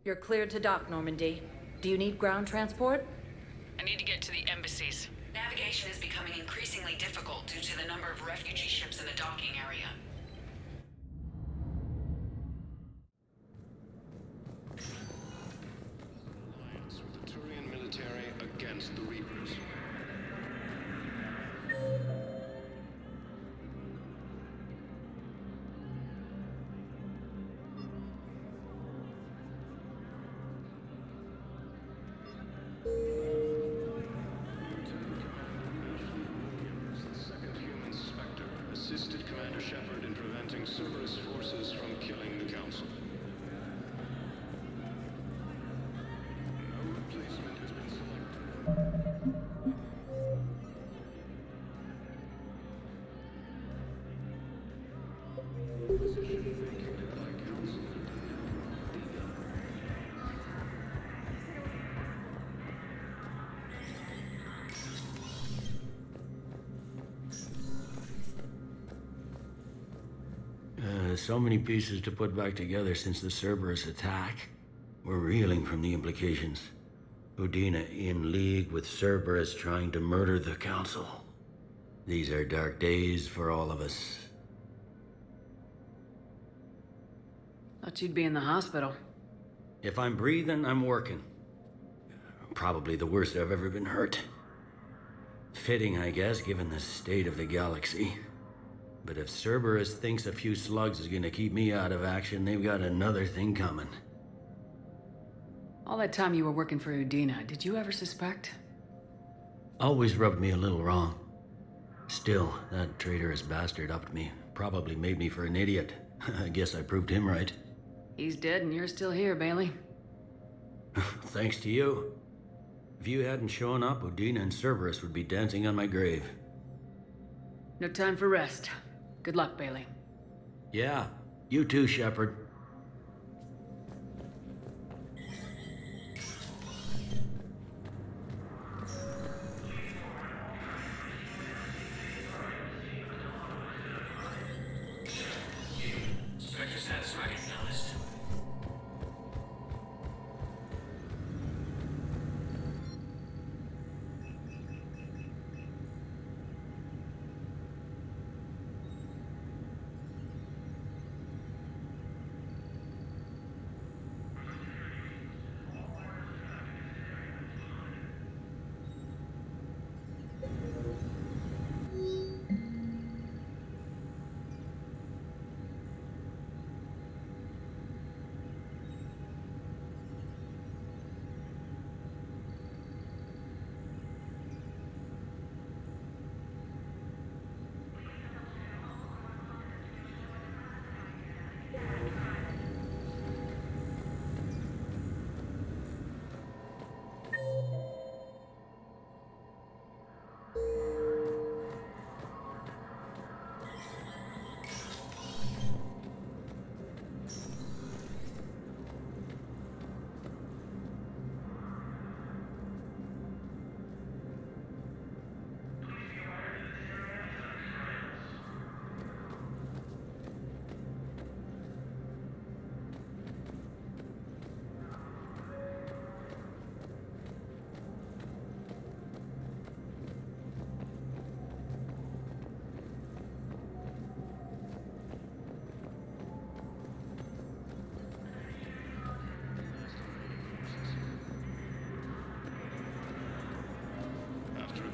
You're cleared to dock, Normandy. Do you need ground transport? I need to get to the embassies. Navigation is becoming increasingly difficult due to the number of refugee ships in the docking area. Alliance with the Turian military against the Reapers. Assisted Commander Shepard in preventing Cerberus forces from killing the Council. No replacement has been selected. Position vacated by Council. So many pieces to put back together since the Cerberus attack. We're reeling from the implications. Udina in league with Cerberus trying to murder the Council. These are dark days for all of us. Thought you'd be in the hospital. If I'm breathing, I'm working. Probably the worst I've ever been hurt. Fitting, I guess, given the state of the galaxy. But if Cerberus thinks a few slugs is gonna keep me out of action, they've got another thing coming. All that time you were working for Udina, did you ever suspect? Always rubbed me a little wrong. Still, that traitorous bastard upped me. Probably made me for an idiot. I guess I proved him right. He's dead and you're still here, Bailey. Thanks to you. If you hadn't shown up, Udina and Cerberus would be dancing on my grave. No time for rest. Good luck, Bailey. Yeah, you too, Shepard. Spectre status recognized.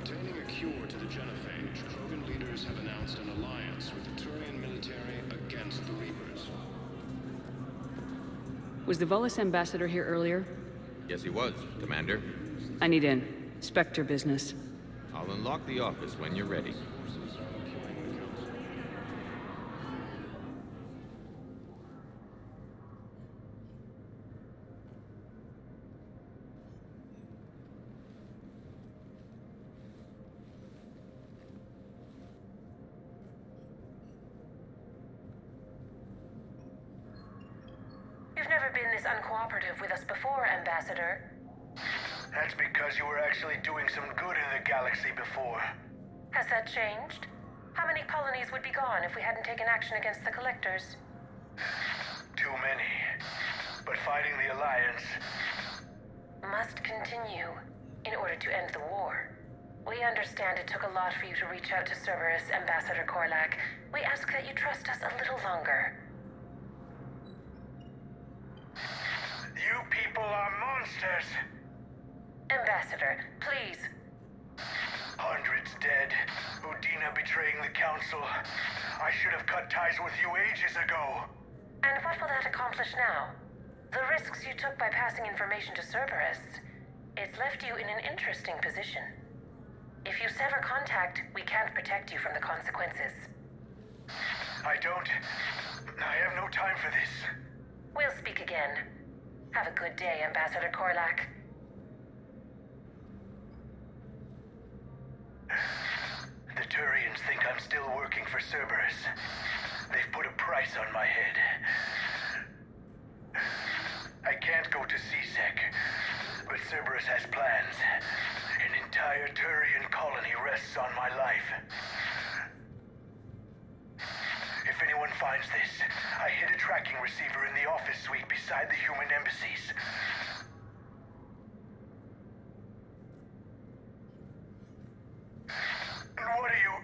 Obtaining a cure to the genophage, Krogan leaders have announced an alliance with the Turian military against the Reapers. Was the Volus ambassador here earlier? Yes, he was, Commander. I need in. Spectre business. I'll unlock the office when you're ready. You've never never been this uncooperative with us before, Ambassador. That's because you were actually doing some good in the galaxy before. Has that changed? How many colonies would be gone if we hadn't taken action against the Collectors? Too many. But fighting the Alliance... must continue in order to end the war. We understand it took a lot for you to reach out to Cerberus, Ambassador Korlak. We ask that you trust us a little longer. You people are monsters! Ambassador, please. Hundreds dead. Udina betraying the Council. I should have cut ties with you ages ago. And what will that accomplish now? The risks you took by passing information to Cerberus, it's left you in an interesting position. If you sever contact, we can't protect you from the consequences. I have no time for this. We'll speak again. Have a good day, Ambassador Korlak. The Turians think I'm still working for Cerberus. They've put a price on my head. I can't go to CSEC, but Cerberus has plans. An entire Turian colony rests on my life. If anyone finds this, I hid a tracking receiver in the office suite beside the human embassies. And what are you...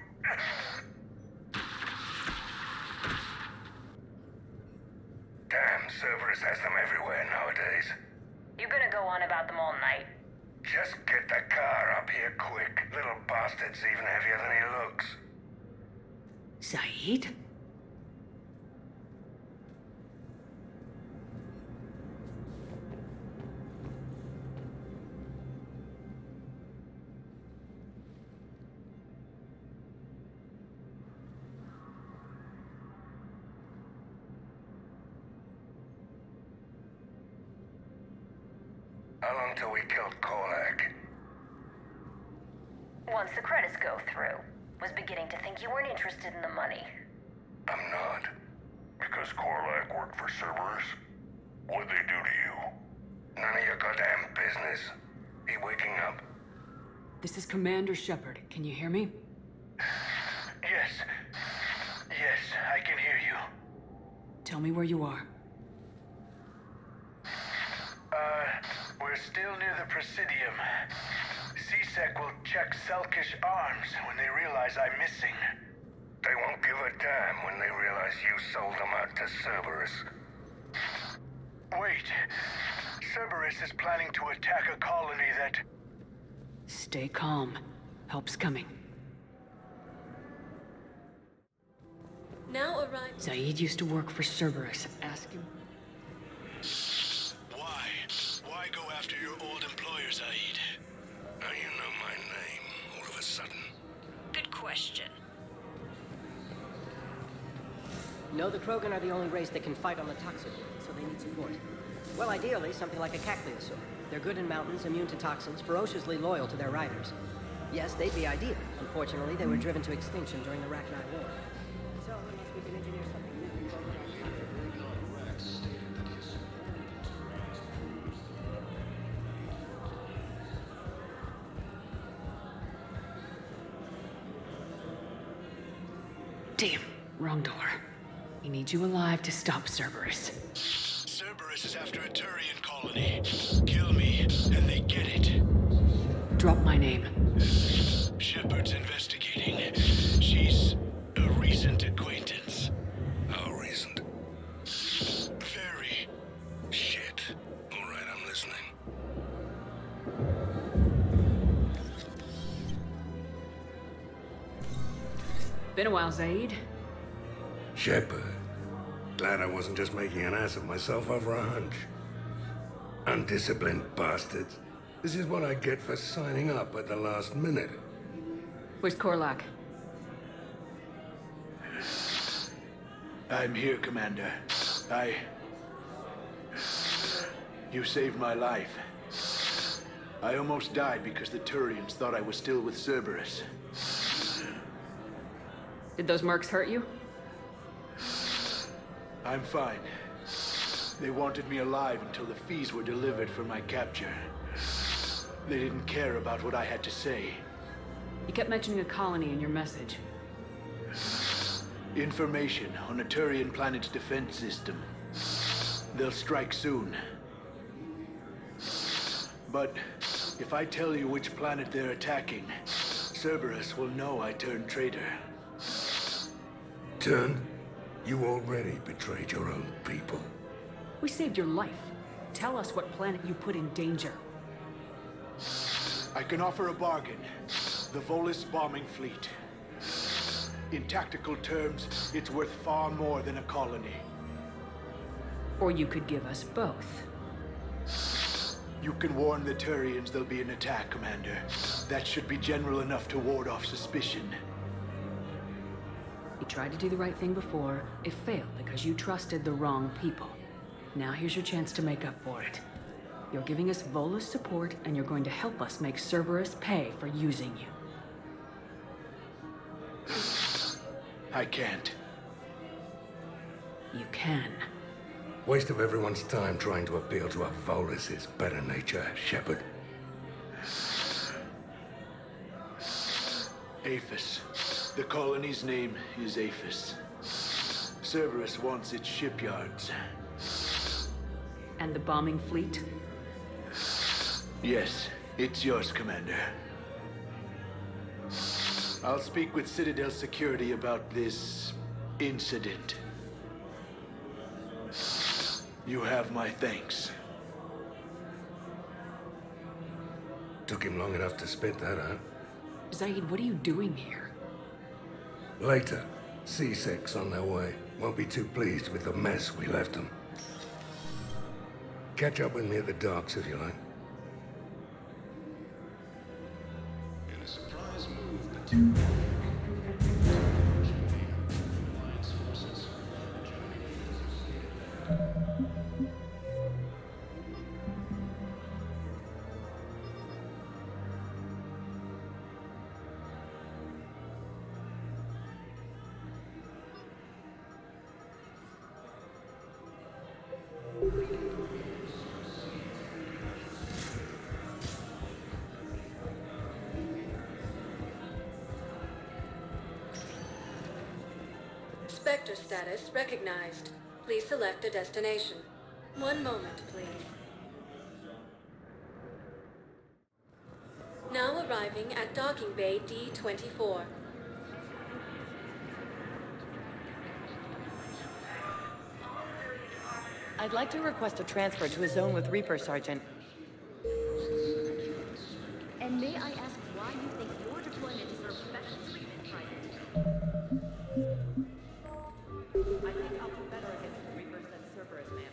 Damn, Cerberus has them everywhere nowadays. You gonna go on about them all night? Just get the car up here quick. Little bastard's even heavier than he looks. Saeed? How long till we killed Korlak? Once the credits go through. Was beginning to think you weren't interested in the money. I'm not. Because Korlak worked for Cerberus? What'd they do to you? None of your goddamn business. He waking up? This is Commander Shepard. Can you hear me? Yes. Yes, I can hear you. Tell me where you are. We're still near the Presidium. CSEC will check Selkish arms when they realize I'm missing. They won't give a damn when they realize you sold them out to Cerberus. Wait. Cerberus is planning to attack a colony that... Stay calm. Help's coming. Now arrive. Saeed used to work for Cerberus. Ask him. Why? Why go after your old employer, Saeed? Now you know my name, all of a sudden. Good question. No, the Krogan are the only race that can fight on the toxin, so they need support. Well, ideally, something like a Cacliosaur. They're good in mountains, immune to toxins, ferociously loyal to their riders. Yes, they'd be ideal. Unfortunately, they were driven to extinction during the Rachni War. So, unless we can engineer something new, Damn, wrong door. He needs you alive to stop Cerberus. Cerberus is after a Turian colony. Kill me, and they get it. Drop my name. Shepard's investigating. She's a recent acquaintance. How recent? Very. Shit. All right, I'm listening. Been a while, Saeed. Shepard. Glad I wasn't just making an ass of myself over a hunch. Undisciplined bastards. This is what I get for signing up at the last minute. Where's Korlak? I'm here, Commander. You saved my life. I almost died because the Turians thought I was still with Cerberus. Did those mercs hurt you? I'm fine. They wanted me alive until the fees were delivered for my capture. They didn't care about what I had to say. You kept mentioning a colony in your message. Information on a Turian planet's defense system. They'll strike soon. But if I tell you which planet they're attacking, Cerberus will know I turned traitor. Turned? You already betrayed your own people. We saved your life. Tell us what planet you put in danger. I can offer a bargain. The Volus bombing fleet. In tactical terms, it's worth far more than a colony. Or you could give us both. You can warn the Turians there'll be an attack, Commander. That should be general enough to ward off suspicion. You tried to do the right thing before. It failed because you trusted the wrong people. Now here's your chance to make up for it. You're giving us Volus support, and you're going to help us make Cerberus pay for using you. I can't. You can. Waste of everyone's time trying to appeal to a Volus's better nature, Shepard. Aphis. The colony's name is Aphis. Cerberus wants its shipyards. And the bombing fleet? Yes, it's yours, Commander. I'll speak with Citadel security about this incident. You have my thanks. Took him long enough to spit that out. Zaid, what are you doing here? Later, C6 on their way. Won't be too pleased with the mess we left them. Catch up with me at the docks if you like. In a surprise move, the two Alliance forces. Spectre status recognized. Please select a destination. One moment, please. Now arriving at docking bay D-24. I'd like to request a transfer to a zone with Reaper, Sergeant. And may I ask why you think your deployment deserves special treatment, Private? I think I'll do better against Reapers than Cerberus, man.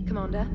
Commander?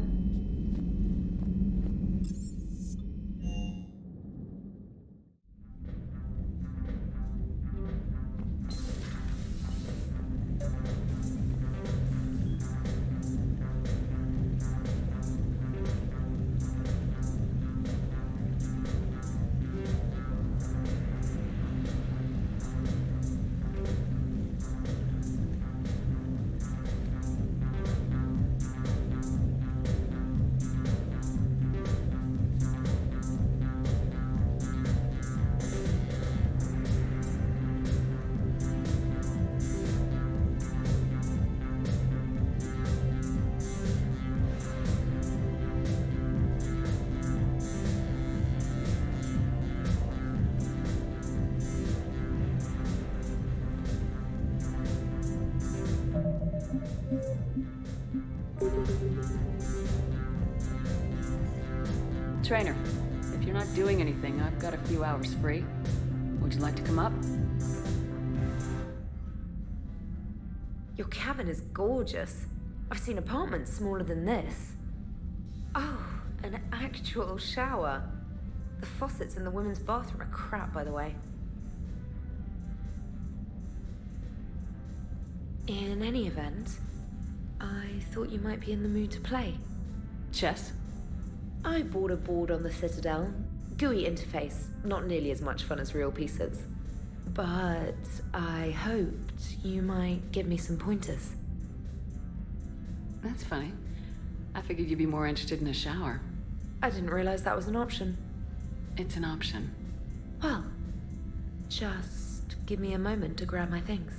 Trainer, if you're not doing anything, I've got a few hours free. Would you like to come up? Your cabin is gorgeous. I've seen apartments smaller than this. Oh, an actual shower. The faucets in the women's bathroom are crap, by the way. In any event, I thought you might be in the mood to play. Chess? I bought a board on the Citadel. GUI interface, not nearly as much fun as real pieces. But I hoped you might give me some pointers. That's funny. I figured you'd be more interested in a shower. I didn't realize that was an option. It's an option. Well, just give me a moment to grab my things.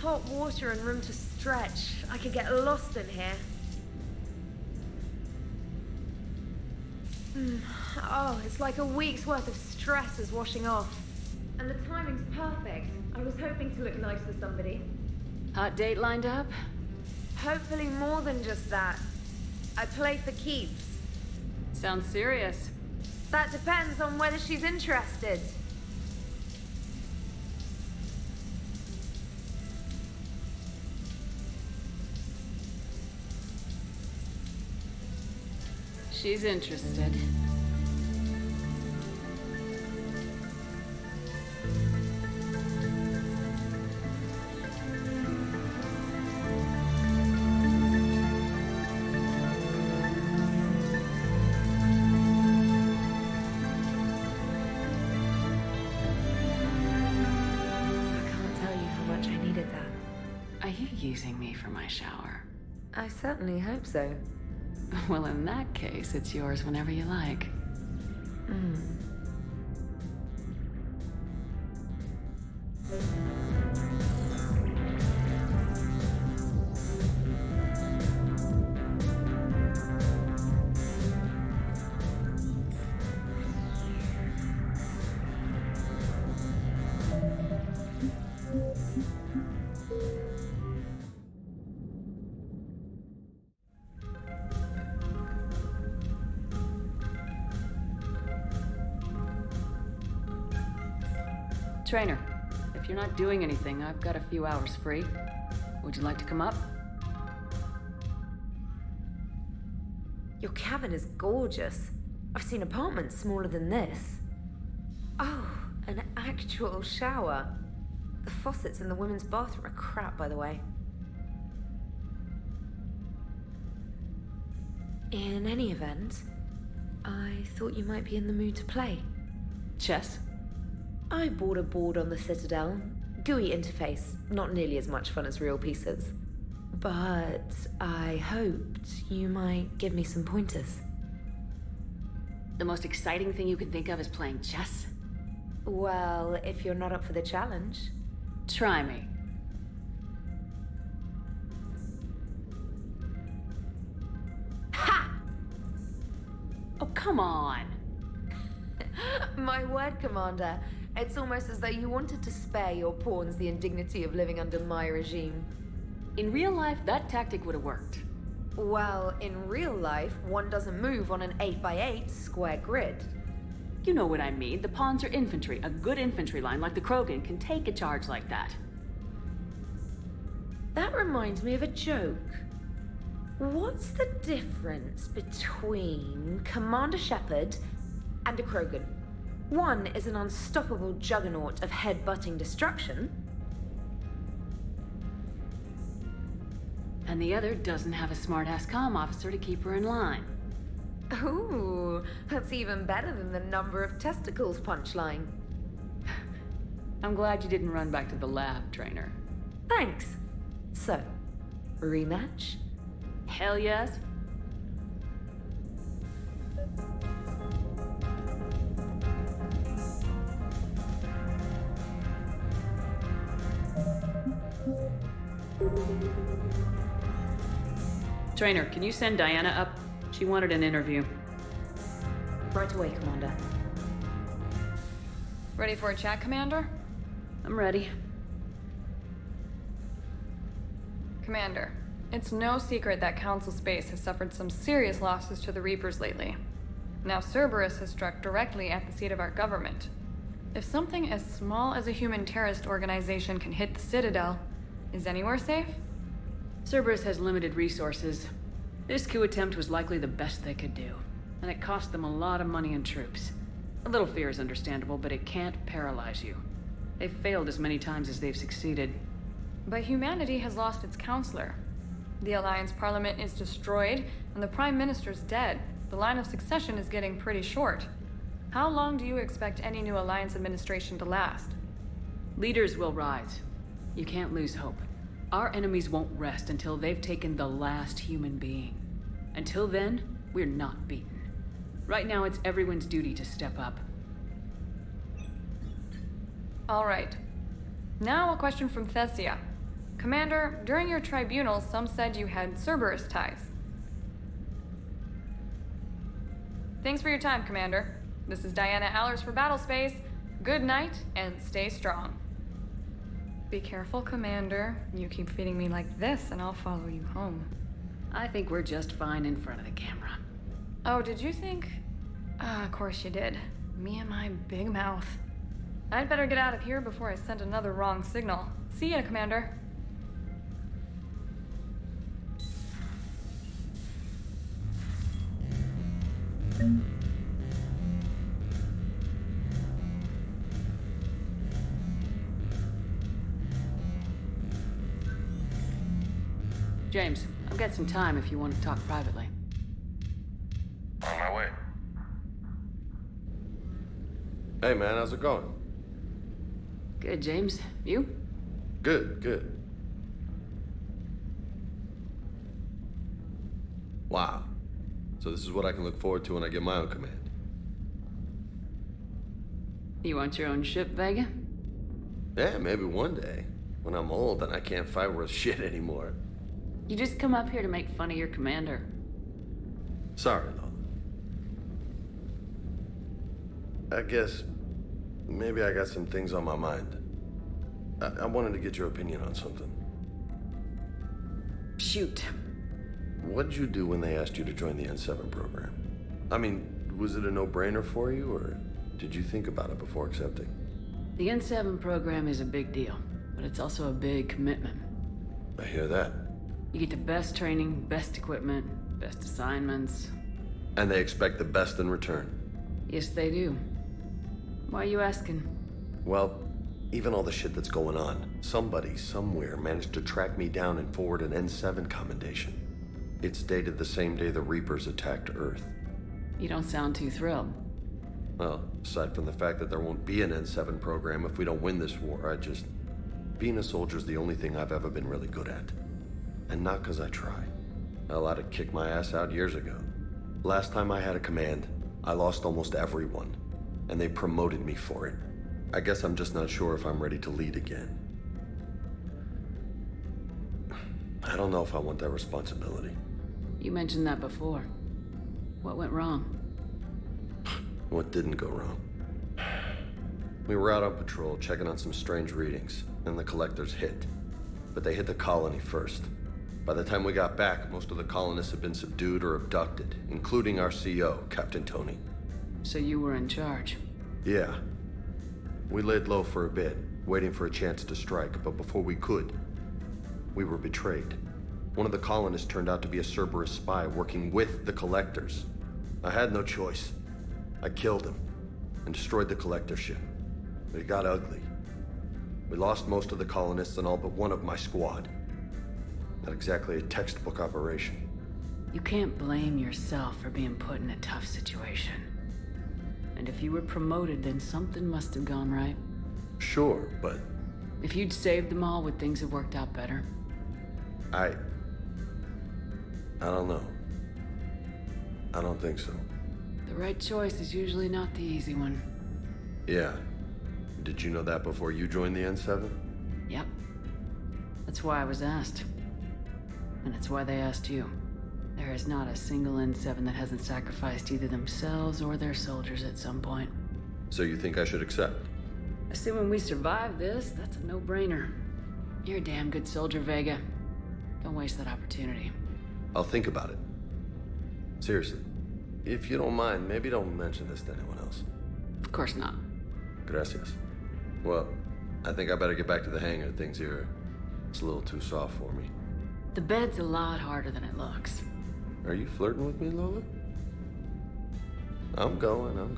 Hot water and room to stretch. I could get lost in here. Oh, it's like a week's worth of stress is washing off. And the timing's perfect. I was hoping to look nice for somebody. Hot date lined up? Hopefully more than just that. I play for keeps. Sounds serious. That depends on whether she's interested. She's interested. Are you using me for my shower? I certainly hope so. Well, in that case, it's yours whenever you like. Trainer, if you're not doing anything, I've got a few hours free. Would you like to come up? Your cabin is gorgeous. I've seen apartments smaller than this. Oh, an actual shower. The faucets in the women's bathroom are crap, by the way. In any event, I thought you might be in the mood to play. Chess? I bought a board on the Citadel. GUI interface, not nearly as much fun as real pieces. But I hoped you might give me some pointers. The most exciting thing you can think of is playing chess? Well, if you're not up for the challenge. Try me. Ha! Oh, come on! My word, Commander. It's almost as though you wanted to spare your pawns the indignity of living under my regime. In real life, that tactic would have worked. Well, in real life, one doesn't move on an 8x8 square grid. You know what I mean. The pawns are infantry. A good infantry line like the Krogan can take a charge like that. That reminds me of a joke. What's the difference between Commander Shepard and a Krogan? One is an unstoppable juggernaut of head-butting destruction. And the other doesn't have a smart-ass comm officer to keep her in line. Ooh, that's even better than the number of testicles punchline. I'm glad you didn't run back to the lab, Trainer. Thanks. So, rematch? Hell yes. Trainer, can you send Diana up? She wanted an interview. Right away, Commander. Ready for a chat, Commander? I'm ready. Commander, It's no secret that Council Space has suffered some serious losses to the Reapers lately. Now Cerberus has struck directly at the seat of our government. If something as small as a human terrorist organization can hit the Citadel, is anywhere safe? Cerberus has limited resources. This coup attempt was likely the best they could do, and it cost them a lot of money and troops. A little fear is understandable, but it can't paralyze you. They've failed as many times as they've succeeded. But humanity has lost its counselor. The Alliance Parliament is destroyed, and the Prime Minister's dead. The line of succession is getting pretty short. How long do you expect any new Alliance administration to last? Leaders will rise. You can't lose hope. Our enemies won't rest until they've taken the last human being. Until then, we're not beaten. Right now, it's everyone's duty to step up. All right. Now a question from Thessia. Commander, during your tribunal, some said you had Cerberus ties. Thanks for your time, Commander. This is Diana Allers for Battlespace. Good night, and stay strong. Be careful, Commander. You keep feeding me like this, and I'll follow you home. I think we're just fine in front of the camera. Oh, did you think? Of course you did. Me and my big mouth. I'd better get out of here before I send another wrong signal. See ya, Commander. James, I've got some time if you want to talk privately. On my way. Hey man, how's it going? Good, James. You? Good, good. Wow. So this is what I can look forward to when I get my own command. You want your own ship, Vega? Yeah, maybe one day. When I'm old and I can't fight worth shit anymore. You just come up here to make fun of your commander. Sorry, Lola. I guess maybe I got some things on my mind. I wanted to get your opinion on something. Shoot. What'd you do when they asked you to join the N7 program? I mean, was it a no-brainer for you, or did you think about it before accepting? The N7 program is a big deal, but it's also a big commitment. I hear that. You get the best training, best equipment, best assignments. And they expect the best in return. Yes, they do. Why are you asking? Well, even all the shit that's going on, somebody, somewhere, managed to track me down and forward an N7 commendation. It's dated the same day the Reapers attacked Earth. You don't sound too thrilled. Well, aside from the fact that there won't be an N7 program if we don't win this war, being a soldier's the only thing I've ever been really good at. And not because I try. Hell, I'd have kicked my ass out years ago. Last time I had a command, I lost almost everyone. And they promoted me for it. I guess I'm just not sure if I'm ready to lead again. I don't know if I want that responsibility. You mentioned that before. What went wrong? What didn't go wrong? We were out on patrol, checking on some strange readings, and the collectors hit. But they hit the colony first. By the time we got back, most of the colonists had been subdued or abducted, including our CO, Captain Tony. So you were in charge? Yeah. We laid low for a bit, waiting for a chance to strike, but before we could, we were betrayed. One of the colonists turned out to be a Cerberus spy working with the collectors. I had no choice. I killed him and destroyed the collector ship. But it got ugly. We lost most of the colonists and all but one of my squad. Not exactly a textbook operation. You can't blame yourself for being put in a tough situation. And if you were promoted, then something must have gone right. Sure, but... If you'd saved them all, would things have worked out better? I don't know. I don't think so. The right choice is usually not the easy one. Yeah. Did you know that before you joined the N7? Yep. That's why I was asked. And it's why they asked you. There is not a single N7 that hasn't sacrificed either themselves or their soldiers at some point. So you think I should accept? Assuming we survive this, that's a no-brainer. You're a damn good soldier, Vega. Don't waste that opportunity. I'll think about it. Seriously. If you don't mind, maybe don't mention this to anyone else. Of course not. Gracias. Well, I think I better get back to the hangar. Things here, it's a little too soft for me. The bed's a lot harder than it looks. Are you flirting with me, Lola? I'm going.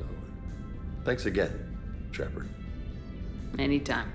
Thanks again, Shepard. Anytime.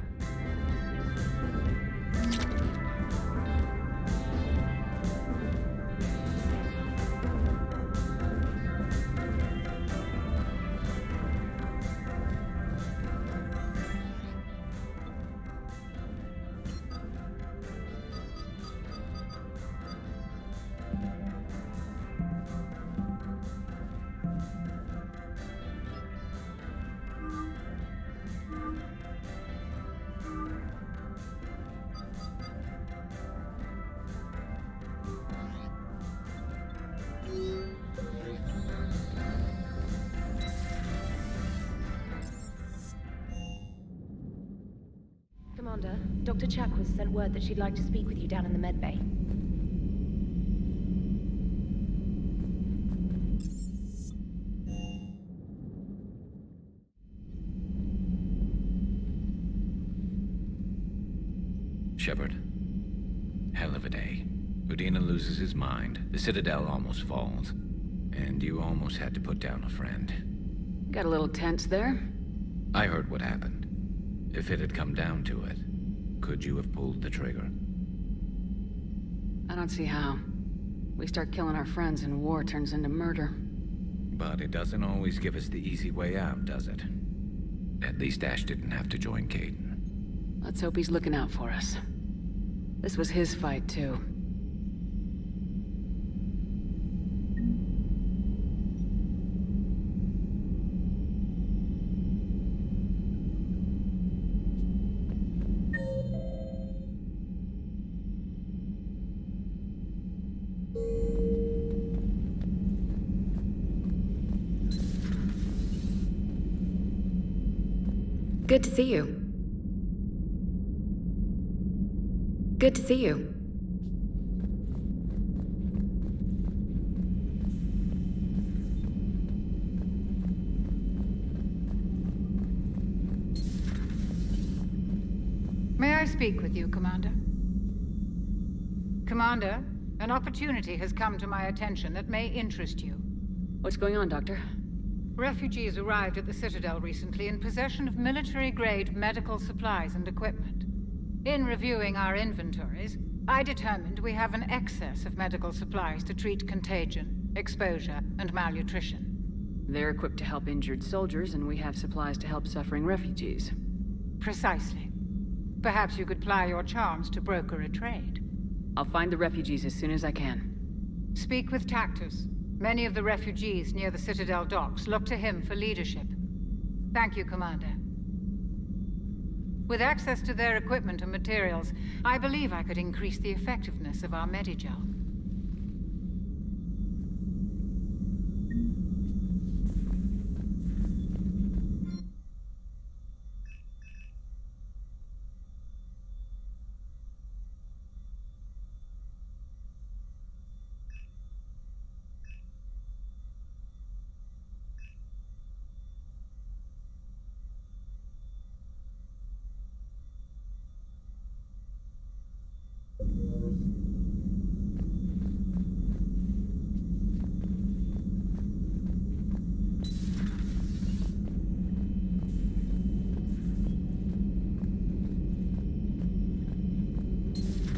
Commander, Dr. Chakwas sent word that she'd like to speak with you down in the med bay. Shepard. Hell of a day. Udina loses his mind, the Citadel almost falls, and you almost had to put down a friend. Got a little tense there? I heard what happened. If it had come down to it, could you have pulled the trigger? I don't see how. We start killing our friends and war turns into murder. But it doesn't always give us the easy way out, does it? At least Ash didn't have to join Caden. Let's hope he's looking out for us. This was his fight, too. Good to see you. Good to see you. May I speak with you, Commander? Commander, an opportunity has come to my attention that may interest you. What's going on, Doctor? Refugees arrived at the Citadel recently in possession of military-grade medical supplies and equipment. In reviewing our inventories, I determined we have an excess of medical supplies to treat contagion, exposure, and malnutrition. They're equipped to help injured soldiers, and we have supplies to help suffering refugees. Precisely. Perhaps you could ply your charms to broker a trade. I'll find the refugees as soon as I can. Speak with Tactus. Many of the refugees near the Citadel docks look to him for leadership. Thank you, Commander. With access to their equipment and materials, I believe I could increase the effectiveness of our Medigel.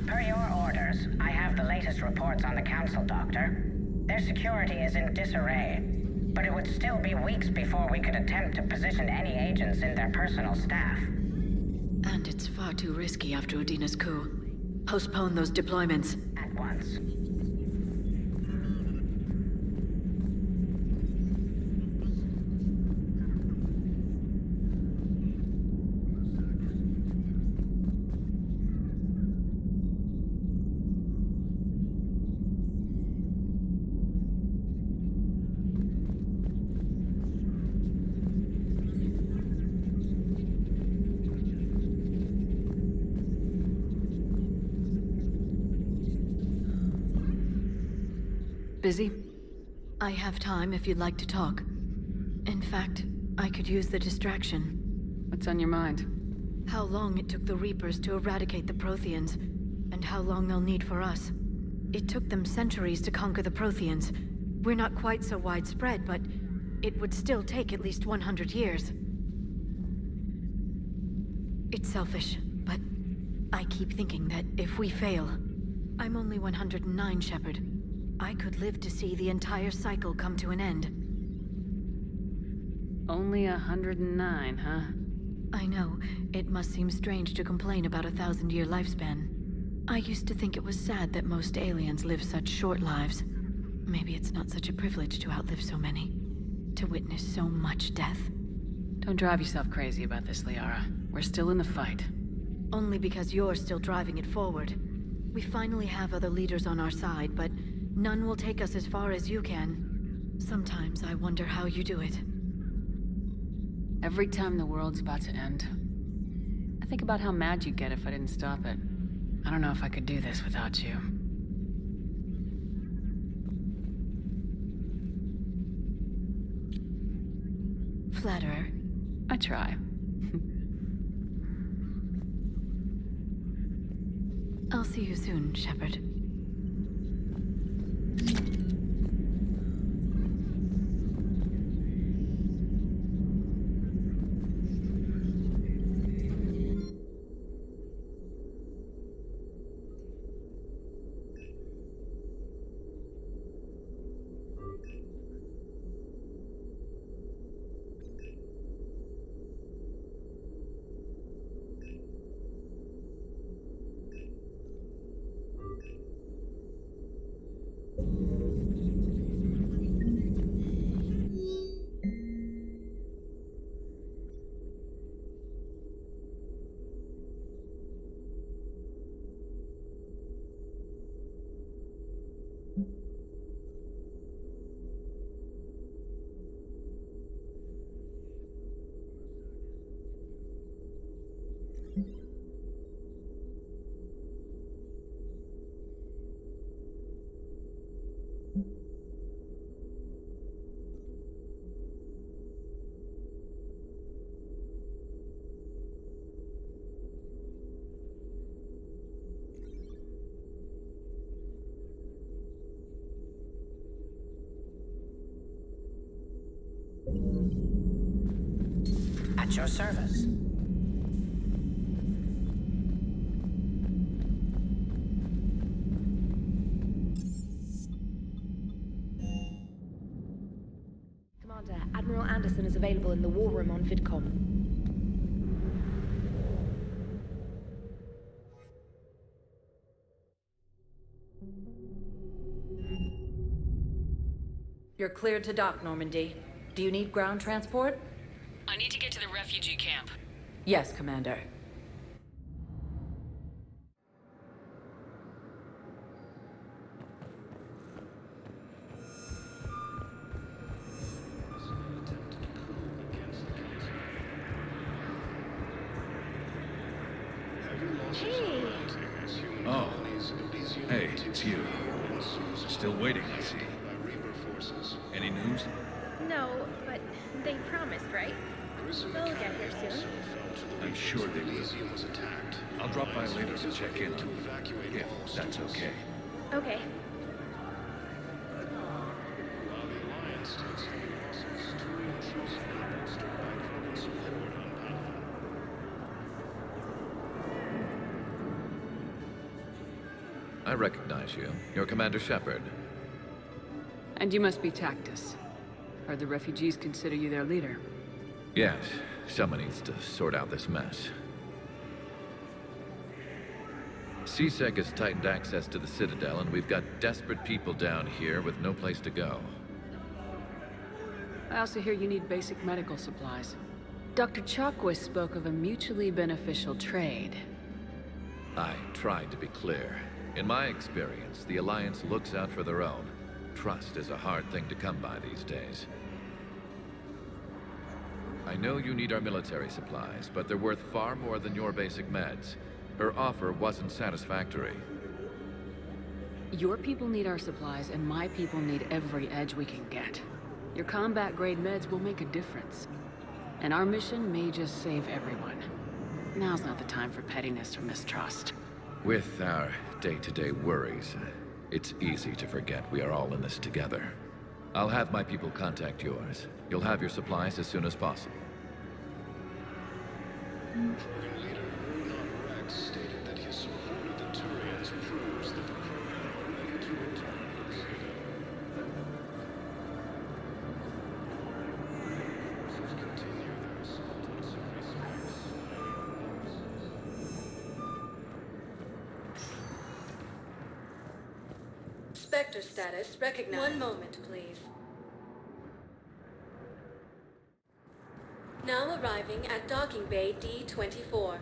Per your orders, I have the latest reports on the Council, Doctor. Their security is in disarray, but it would still be weeks before we could attempt to position any agents in their personal staff. And it's far too risky after Udina's coup. Postpone those deployments. At once. busy? I have time if you'd like to talk. In fact, I could use the distraction. What's on your mind? How long it took the Reapers to eradicate the Protheans, and how long they'll need for us. It took them centuries to conquer the Protheans. We're not quite so widespread, but it would still take at least 100 years. It's selfish, but I keep thinking that if we fail... I'm only 109, Shepard. I could live to see the entire cycle come to an end. Only 109, huh? I know. It must seem strange to complain about a 1,000-year lifespan. I used to think it was sad that most aliens live such short lives. Maybe it's not such a privilege to outlive so many. To witness so much death. Don't drive yourself crazy about this, Liara. We're still in the fight. Only because you're still driving it forward. We finally have other leaders on our side, but none will take us as far as you can. Sometimes I wonder how you do it. Every time the world's about to end, I think about how mad you'd get if I didn't stop it. I don't know if I could do this without you. Flatterer. I try. I'll see you soon, Shepard. At your service. Commander, Admiral Anderson is available in the war room on VidCom. You're cleared to dock, Normandy. Do you need ground transport? I need to get to the refugee camp. Yes, Commander. Hey! Oh. Hey, it's you. Still waiting, I see. Any news? No, but they promised, right? They'll get here soon. I'm sure they will. I'll drop by later to check in on you, if that's okay. Okay. I recognize you. You're Commander Shepard. And you must be Tactus. Heard the refugees consider you their leader. Yes, someone needs to sort out this mess. CSEC has tightened access to the Citadel, and we've got desperate people down here with no place to go. I also hear you need basic medical supplies. Dr. Chalkwist spoke of a mutually beneficial trade. I tried to be clear. In my experience, the Alliance looks out for their own. Trust is a hard thing to come by these days. I know you need our military supplies, but they're worth far more than your basic meds. Her offer wasn't satisfactory. Your people need our supplies, and my people need every edge we can get. Your combat-grade meds will make a difference. And our mission may just save everyone. Now's not the time for pettiness or mistrust. With our day-to-day worries, it's easy to forget we are all in this together. I'll have my people contact yours. You'll have your supplies as soon as possible. Krogan leader Brunon Rex stated that his support of the Turians proves that the Krogan are ready to return to the Citadel. Forces continue their assault on Citadel space. Spectre status recognized. One moment, please. Now arriving at docking bay D-24.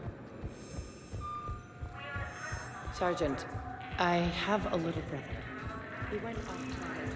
Sergeant, I have a little brother. He went off planet.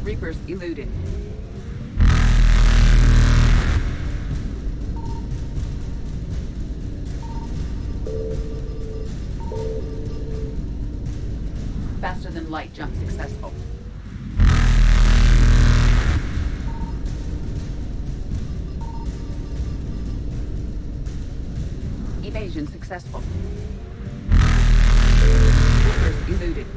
Reapers eluded. Faster than light jump successful. Evasion successful. Reapers eluded.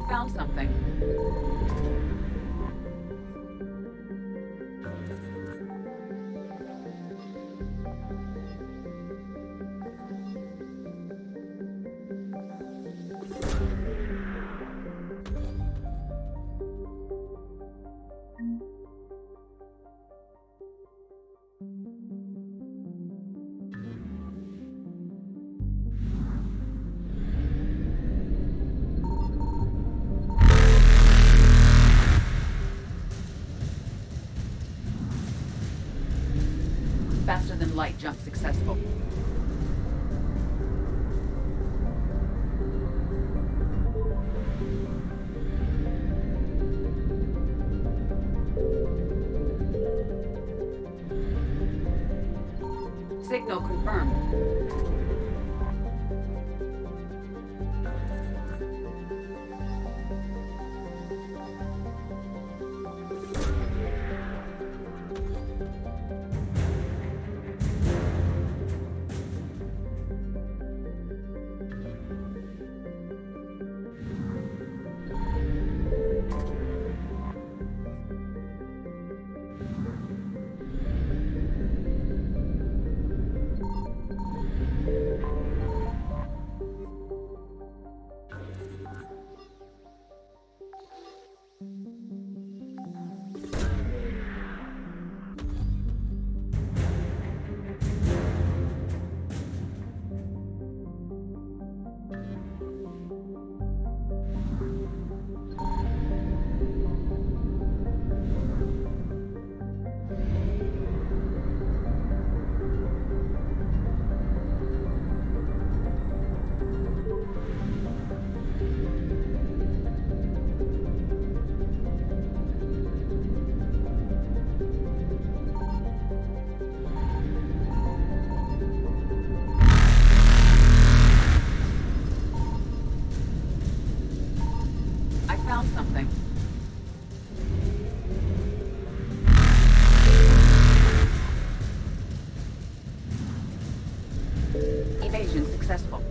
Found something. light jump successful. Signal confirmed. Found something. Evasion successful.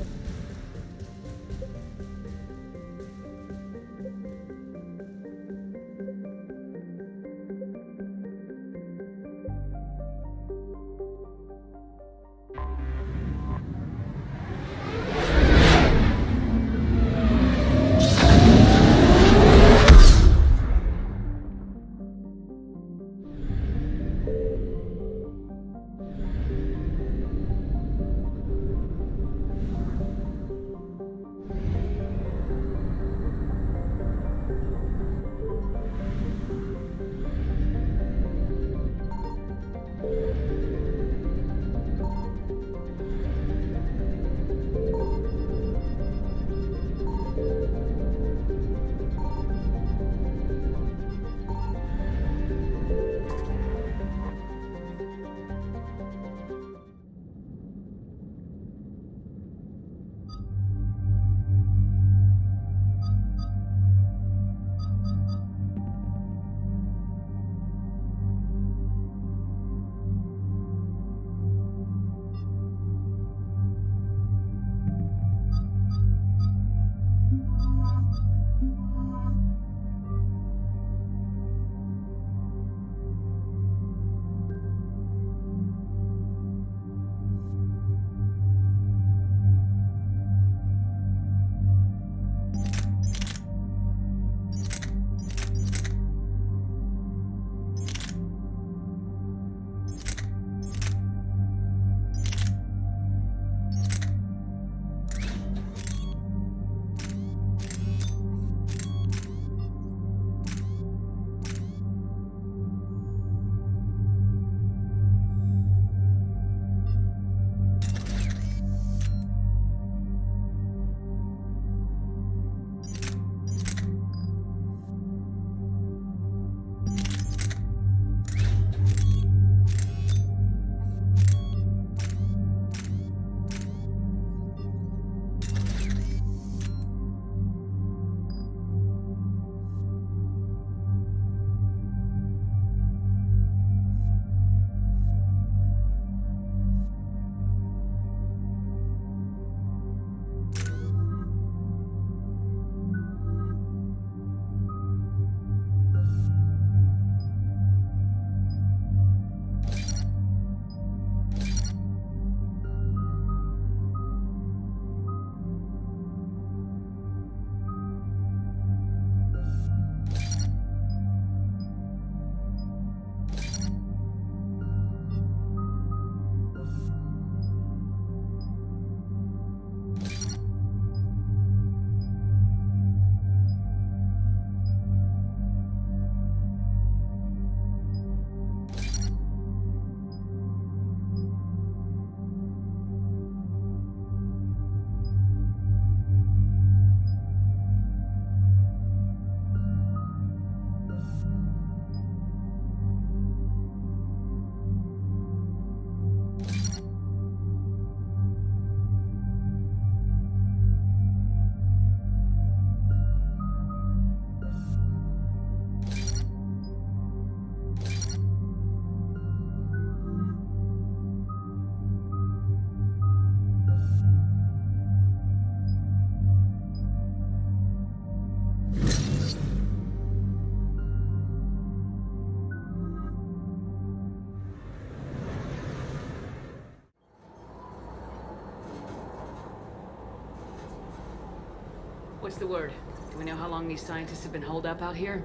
What's the word? Do we know how long these scientists have been holed up out here?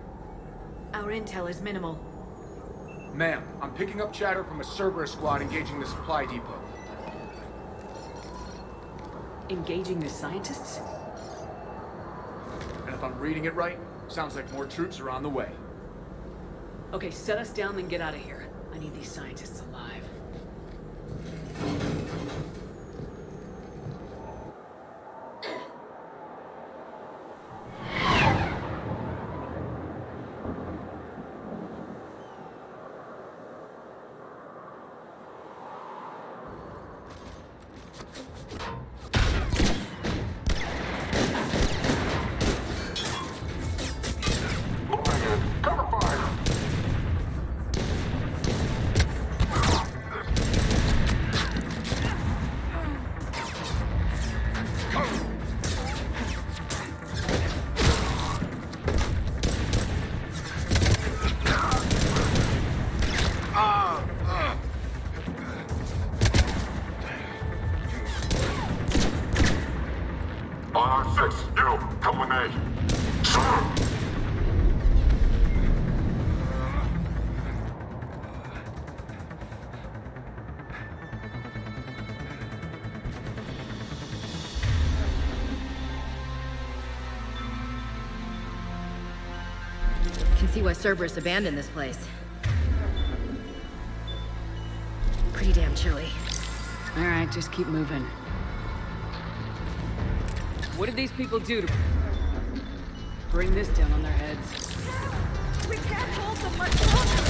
Our intel is minimal. Ma'am, I'm picking up chatter from a Cerberus squad engaging the supply depot. Engaging the scientists? And if I'm reading it right, sounds like more troops are on the way. Okay, set us down, then get out of here. I need these scientists alive. Can see why Cerberus abandoned this place. Pretty damn chilly. All right, just keep moving. What did these people do to bring this down on their heads? We can't hold them much longer!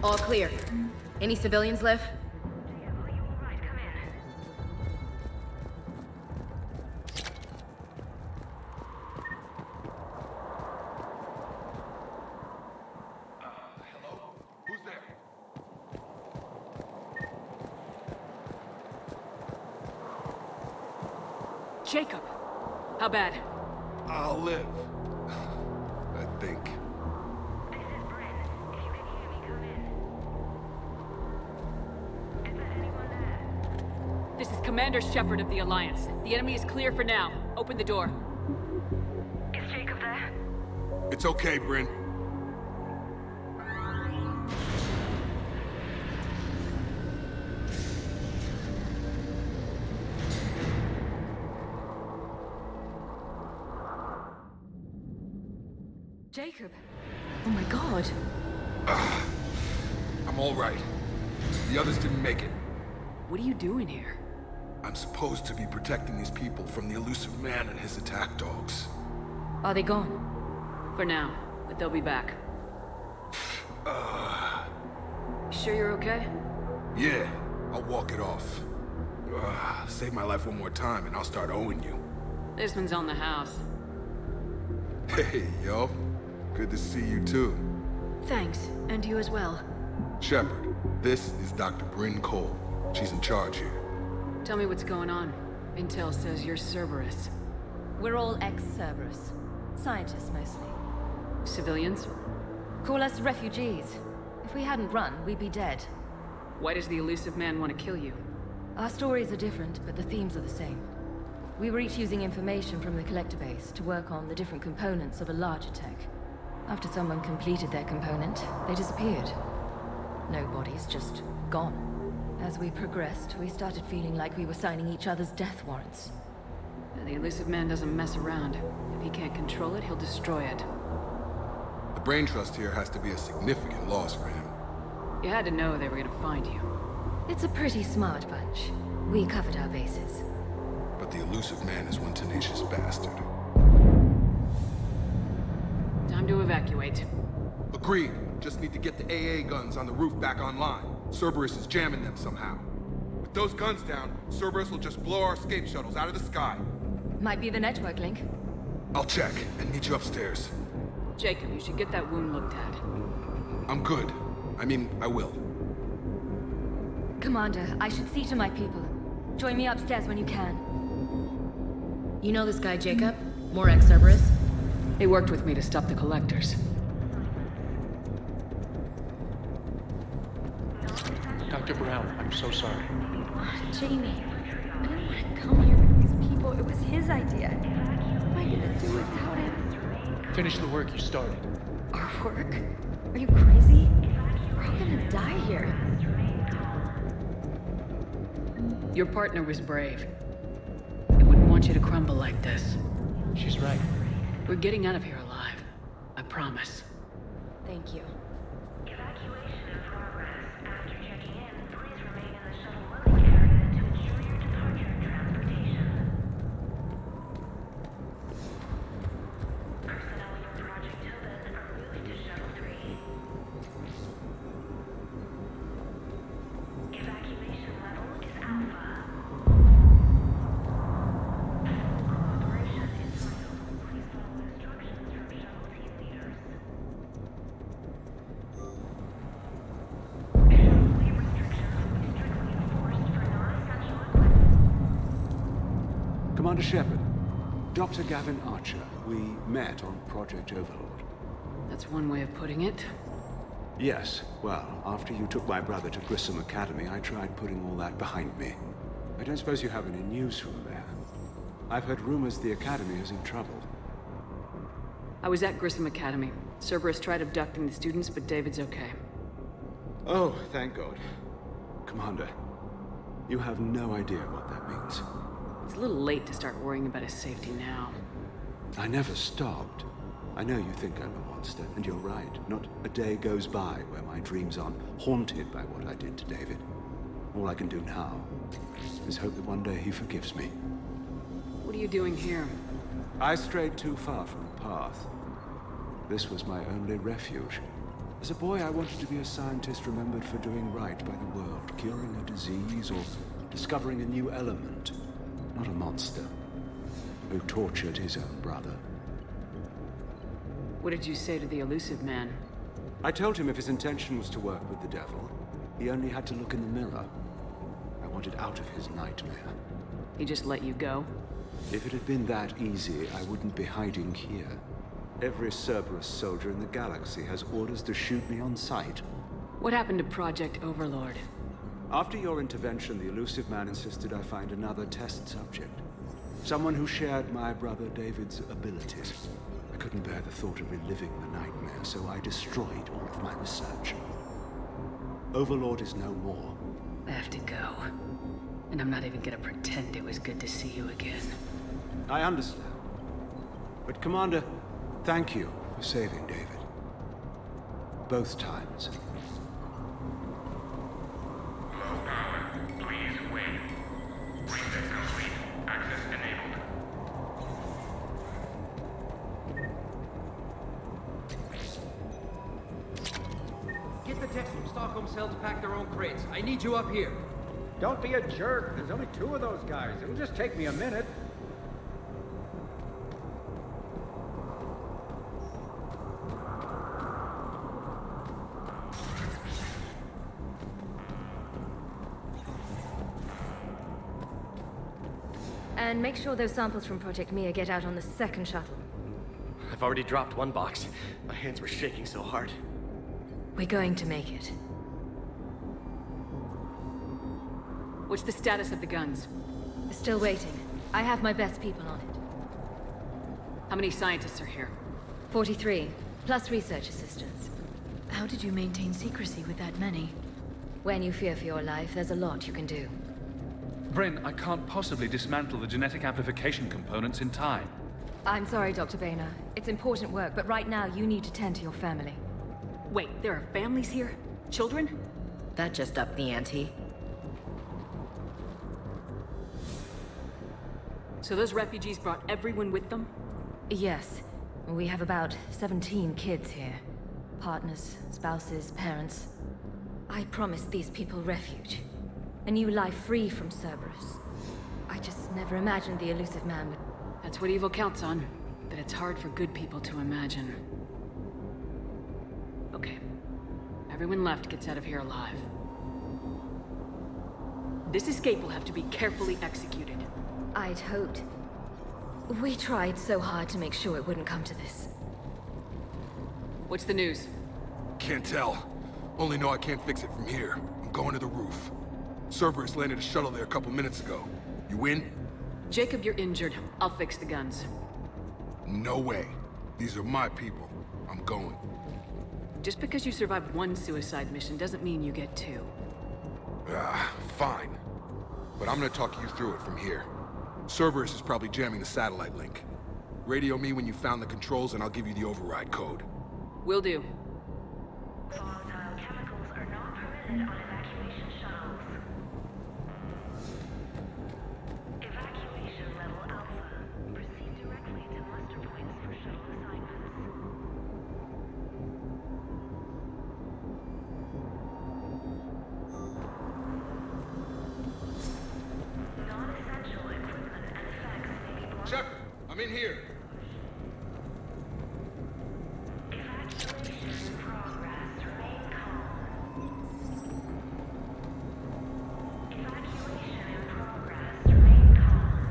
All clear. Any civilians live? Hello? Who's there? Jacob! How bad? I'll live. I think. This is Commander Shepard of the Alliance. The enemy is clear for now. Open the door. Is Jacob there? It's okay, Bryn. Jacob! Oh my god. I'm all right. The others didn't make it. What are you doing here? I'm supposed to be protecting these people from the elusive man and his attack dogs. Are they gone? For now, but they'll be back. Sure you're okay? Yeah, I'll walk it off. Save my life one more time and I'll start owing you. This one's on the house. Hey, yo. Good to see you too. Thanks, and you as well. Shepard, this is Dr. Bryn Cole. She's in charge here. Tell me what's going on. Intel says you're Cerberus. We're all ex-Cerberus. Scientists, mostly. Civilians? Call us refugees. If we hadn't run, we'd be dead. Why does the elusive man want to kill you? Our stories are different, but the themes are the same. We were each using information from the collector base to work on the different components of a larger tech. After someone completed their component, they disappeared. No bodies, just gone. As we progressed, we started feeling like we were signing each other's death warrants. The elusive man doesn't mess around. If he can't control it, he'll destroy it. The brain trust here has to be a significant loss for him. You had to know they were gonna find you. It's a pretty smart bunch. We covered our bases. but the elusive man is one tenacious bastard. Time to evacuate. Agreed. Just need to get the AA guns on the roof back online. Cerberus is jamming them somehow. With those guns down, Cerberus will just blow our escape shuttles out of the sky. Might be the network link. I'll check and meet you upstairs. Jacob, you should get that wound looked at. I'm good. I mean, I will. Commander, I should see to my people. Join me upstairs when you can. You know this guy, Jacob? More Ex-Cerberus? He worked with me to stop the collectors. Dr. Brown, I'm so sorry. Jamie, I didn't want to come here with these people. It was his idea. What am I gonna do without him? Finish the work you started. Our work? Are you crazy? We're all gonna die here. Your partner was brave. I wouldn't want you to crumble like this. She's right. We're getting out of here alive. I promise. Thank you. Commander Shepard, Dr. Gavin Archer, we met on Project Overlord. That's one way of putting it. Yes, well, after you took my brother to Grissom Academy, I tried putting all that behind me. I don't suppose you have any news from there. I've heard rumors the Academy is in trouble. I was at Grissom Academy. Cerberus tried abducting the students, but David's okay. Oh, thank God. Commander, you have no idea what that means. It's a little late to start worrying about his safety now. I never stopped. I know you think I'm a monster, and you're right. Not a day goes by where my dreams aren't haunted by what I did to David. All I can do now is hope that one day he forgives me. What are you doing here? I strayed too far from the path. This was my only refuge. As a boy, I wanted to be a scientist remembered for doing right by the world, curing a disease or discovering a new element. Not a monster who tortured his own brother. What did you say to the elusive man? I told him if his intention was to work with the devil, he only had to look in the mirror. I wanted out of his nightmare. He just let you go? If it had been that easy, I wouldn't be hiding here. Every Cerberus soldier in the galaxy has orders to shoot me on sight. What happened to Project Overlord? After your intervention, the elusive man insisted I find another test subject. Someone who shared my brother David's abilities. I couldn't bear the thought of reliving the nightmare, so I destroyed all of my research. Overlord is no more. I have to go. And I'm not even gonna pretend it was good to see you again. I understand. But Commander, thank you for saving David. Both times. Low power. Please wait. Reset complete. Access enabled. Get the techs from Stockholm Cell to pack their own crates. I need you up here. Don't be a jerk. There's only 2 of those guys. It'll just take me a minute. And make sure those samples from Project Mia get out on the second shuttle. I've already dropped one box. My hands were shaking so hard. We're going to make it. What's the status of the guns? Still waiting. I have my best people on it. How many scientists are here? 43, plus research assistants. How did you maintain secrecy with that many? When you fear for your life, there's a lot you can do. Bryn, I can't possibly dismantle the genetic amplification components in time. I'm sorry, Dr. Boehner. It's important work, but right now you need to tend to your family. Wait, there are families here? Children? That just upped the ante. So those refugees brought everyone with them? Yes. We have about 17 kids here. Partners, spouses, parents. I promised these people refuge. A new life free from Cerberus. I just never imagined the elusive man would... That's what evil counts on. That it's hard for good people to imagine. Okay. Everyone left gets out of here alive. This escape will have to be carefully executed. I'd hoped. We tried so hard to make sure it wouldn't come to this. What's the news? Can't tell. Only know I can't fix it from here. I'm going to the roof. Cerberus landed a shuttle there a couple minutes ago. You in? Jacob, you're injured. I'll fix the guns. No way. These are my people. I'm going. Just because you survived one suicide mission doesn't mean you get two. Fine. But I'm gonna talk you through it from here. Cerberus is probably jamming the satellite link. Radio me when you found the controls and I'll give you the override code. Will do. Volatile chemicals are not permitted on evacuation shuttles. Evacuation level Alpha. Proceed directly to muster points for shuttle assignments. Non-essential equipment and effects may be blocked. Shepard, I'm in here. Evacuation in progress. Remain calm. Evacuation in progress. Remain calm.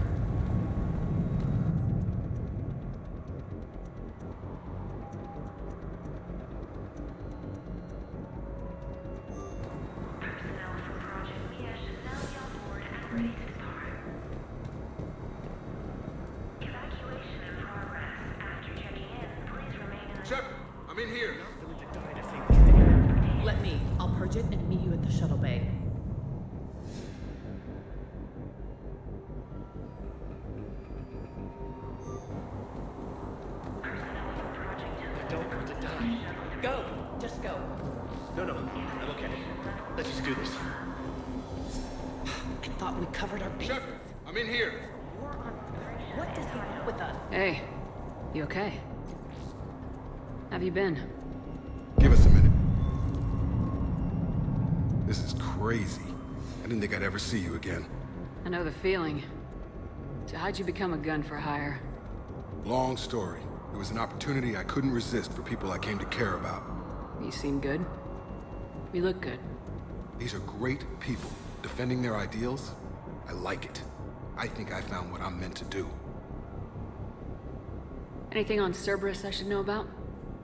Personnel from Project Mia should now be on board and ready to depart. Evacuation in progress. After checking in, please remain in the... Shepard, I'm in here. Let me. I'll purge it and meet you at the shuttle bay. Don't want to die. Go! Just go. No, I'm okay. Let's just do this. I thought we covered our bases. Shepard, I'm in here. What does he want with us? Hey, you okay? Have you been? Give us a minute. This is crazy. I didn't think I'd ever see you again. I know the feeling. So how'd you become a gun for hire? Long story. It was an opportunity I couldn't resist for people I came to care about. You seem good. You look good. These are great people, defending their ideals. I like it. I think I found what I'm meant to do. Anything on Cerberus I should know about?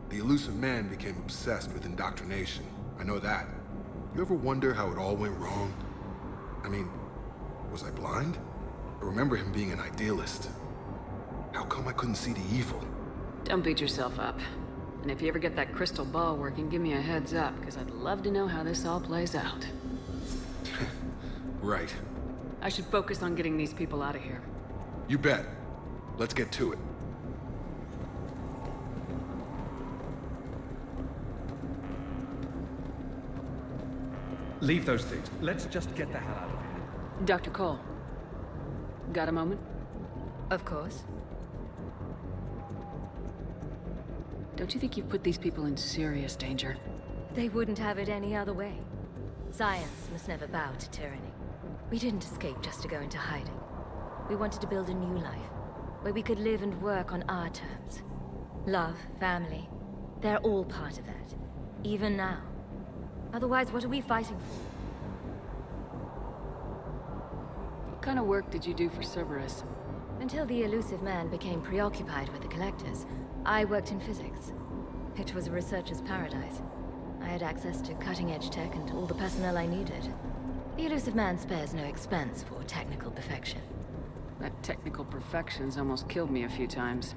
The elusive man became obsessed with indoctrination. I know that. You ever wonder how it all went wrong? I mean, was I blind? I remember him being an idealist. How come I couldn't see the evil? Don't beat yourself up. And if you ever get that crystal ball working, give me a heads up, because I'd love to know how this all plays out. Right. I should focus on getting these people out of here. You bet. Let's get to it. Leave those things. Let's just get the hell out of here. Dr. Cole. Got a moment? Of course. Don't you think you've put these people in serious danger? They wouldn't have it any other way. Science must never bow to tyranny. We didn't escape just to go into hiding. We wanted to build a new life, where we could live and work on our terms. Love, family, they're all part of that. Even now. Otherwise, what are we fighting for? What kind of work did you do for Cerberus? Until the elusive man became preoccupied with the Collectors, I worked in physics. It was a researcher's paradise. I had access to cutting-edge tech and all the personnel I needed. The elusive man spares no expense for technical perfection. That technical perfection's almost killed me a few times.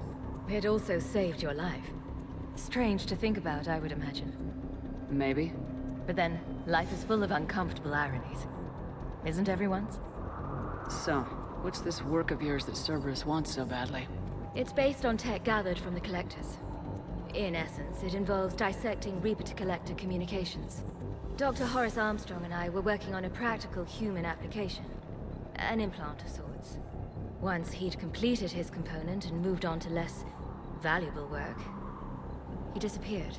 It also saved your life. Strange to think about, I would imagine. Maybe. But then, life is full of uncomfortable ironies. Isn't everyone's? So, what's this work of yours that Cerberus wants so badly? It's based on tech gathered from the Collectors. In essence, it involves dissecting Reaper-to-Collector communications. Dr. Horace Armstrong and I were working on a practical human application. An implant of sorts. Once he'd completed his component and moved on to less valuable work, he disappeared.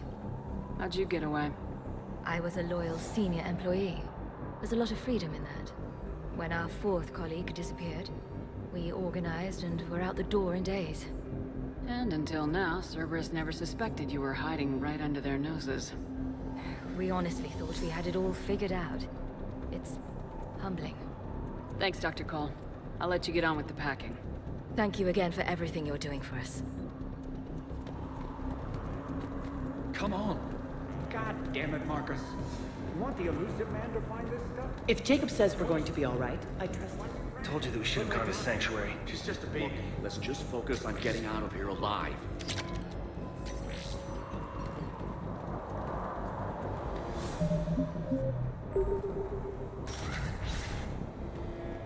How'd you get away? I was a loyal senior employee. There's a lot of freedom in that. When our fourth colleague disappeared, we organized and were out the door in days. And until now, Cerberus never suspected you were hiding right under their noses. We honestly thought we had it all figured out. It's humbling. Thanks, Dr. Cole. I'll let you get on with the packing. Thank you again for everything you're doing for us. Come on. God damn it, Marcus. You want the elusive man to find this stuff? If Jacob says we're going to be all right, I trust him. Told you that we should have gone to Sanctuary. She's just a baby. Look, let's just focus on getting out of here alive.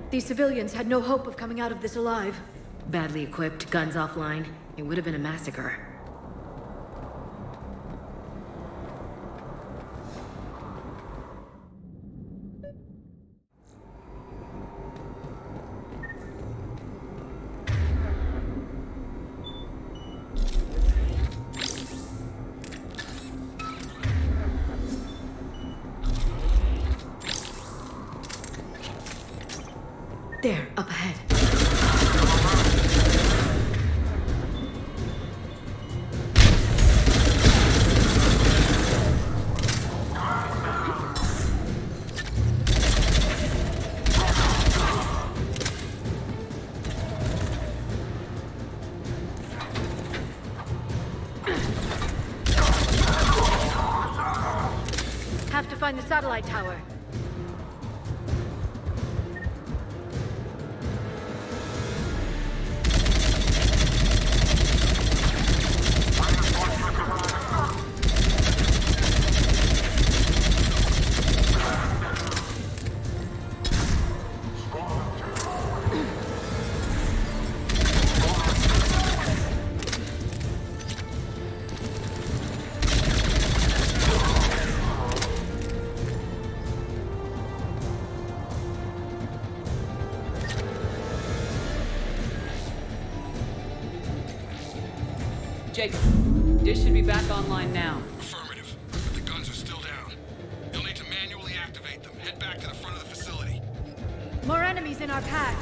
These civilians had no hope of coming out of this alive. Badly equipped, guns offline. It would have been a massacre. There, up ahead. Have to find the satellite tower. Jacob, dish should be back online now. Affirmative. But the guns are still down. You'll need to manually activate them. Head back to the front of the facility. More enemies in our path.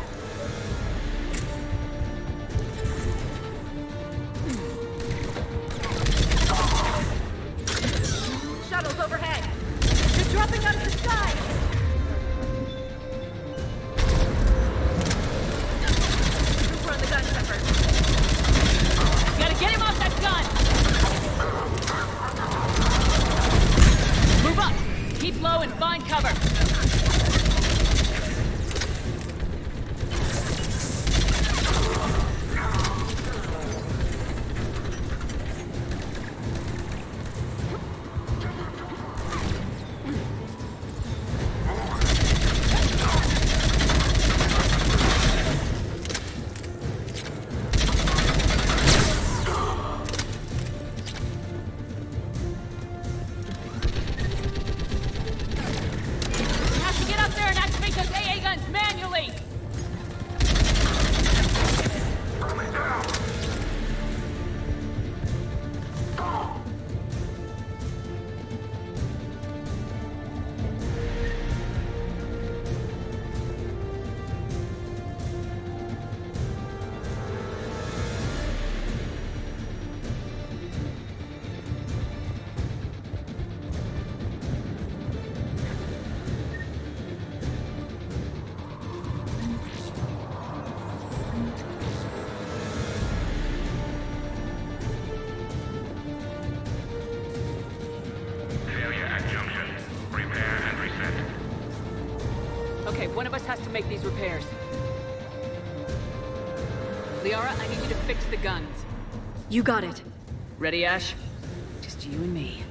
Shuttles overhead. They're dropping out of the sky. Run the gun, Shepard. Gotta get him off that gun! Move up! Keep low and find cover! Okay, one of us has to make these repairs. Liara, I need you to fix the guns. You got it. Ready, Ash? Just you and me.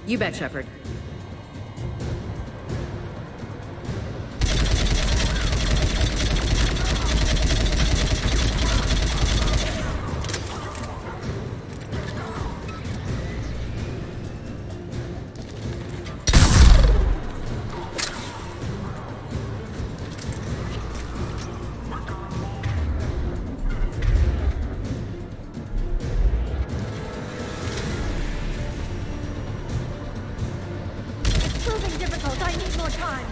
You bet, Shepard. more time.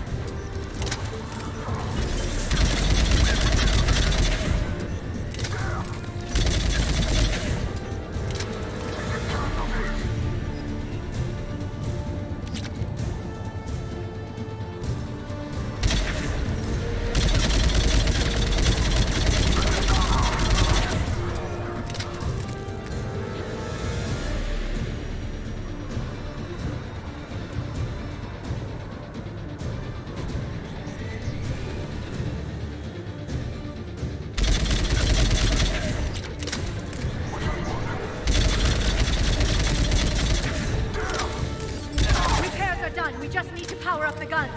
We just need to power up the guns.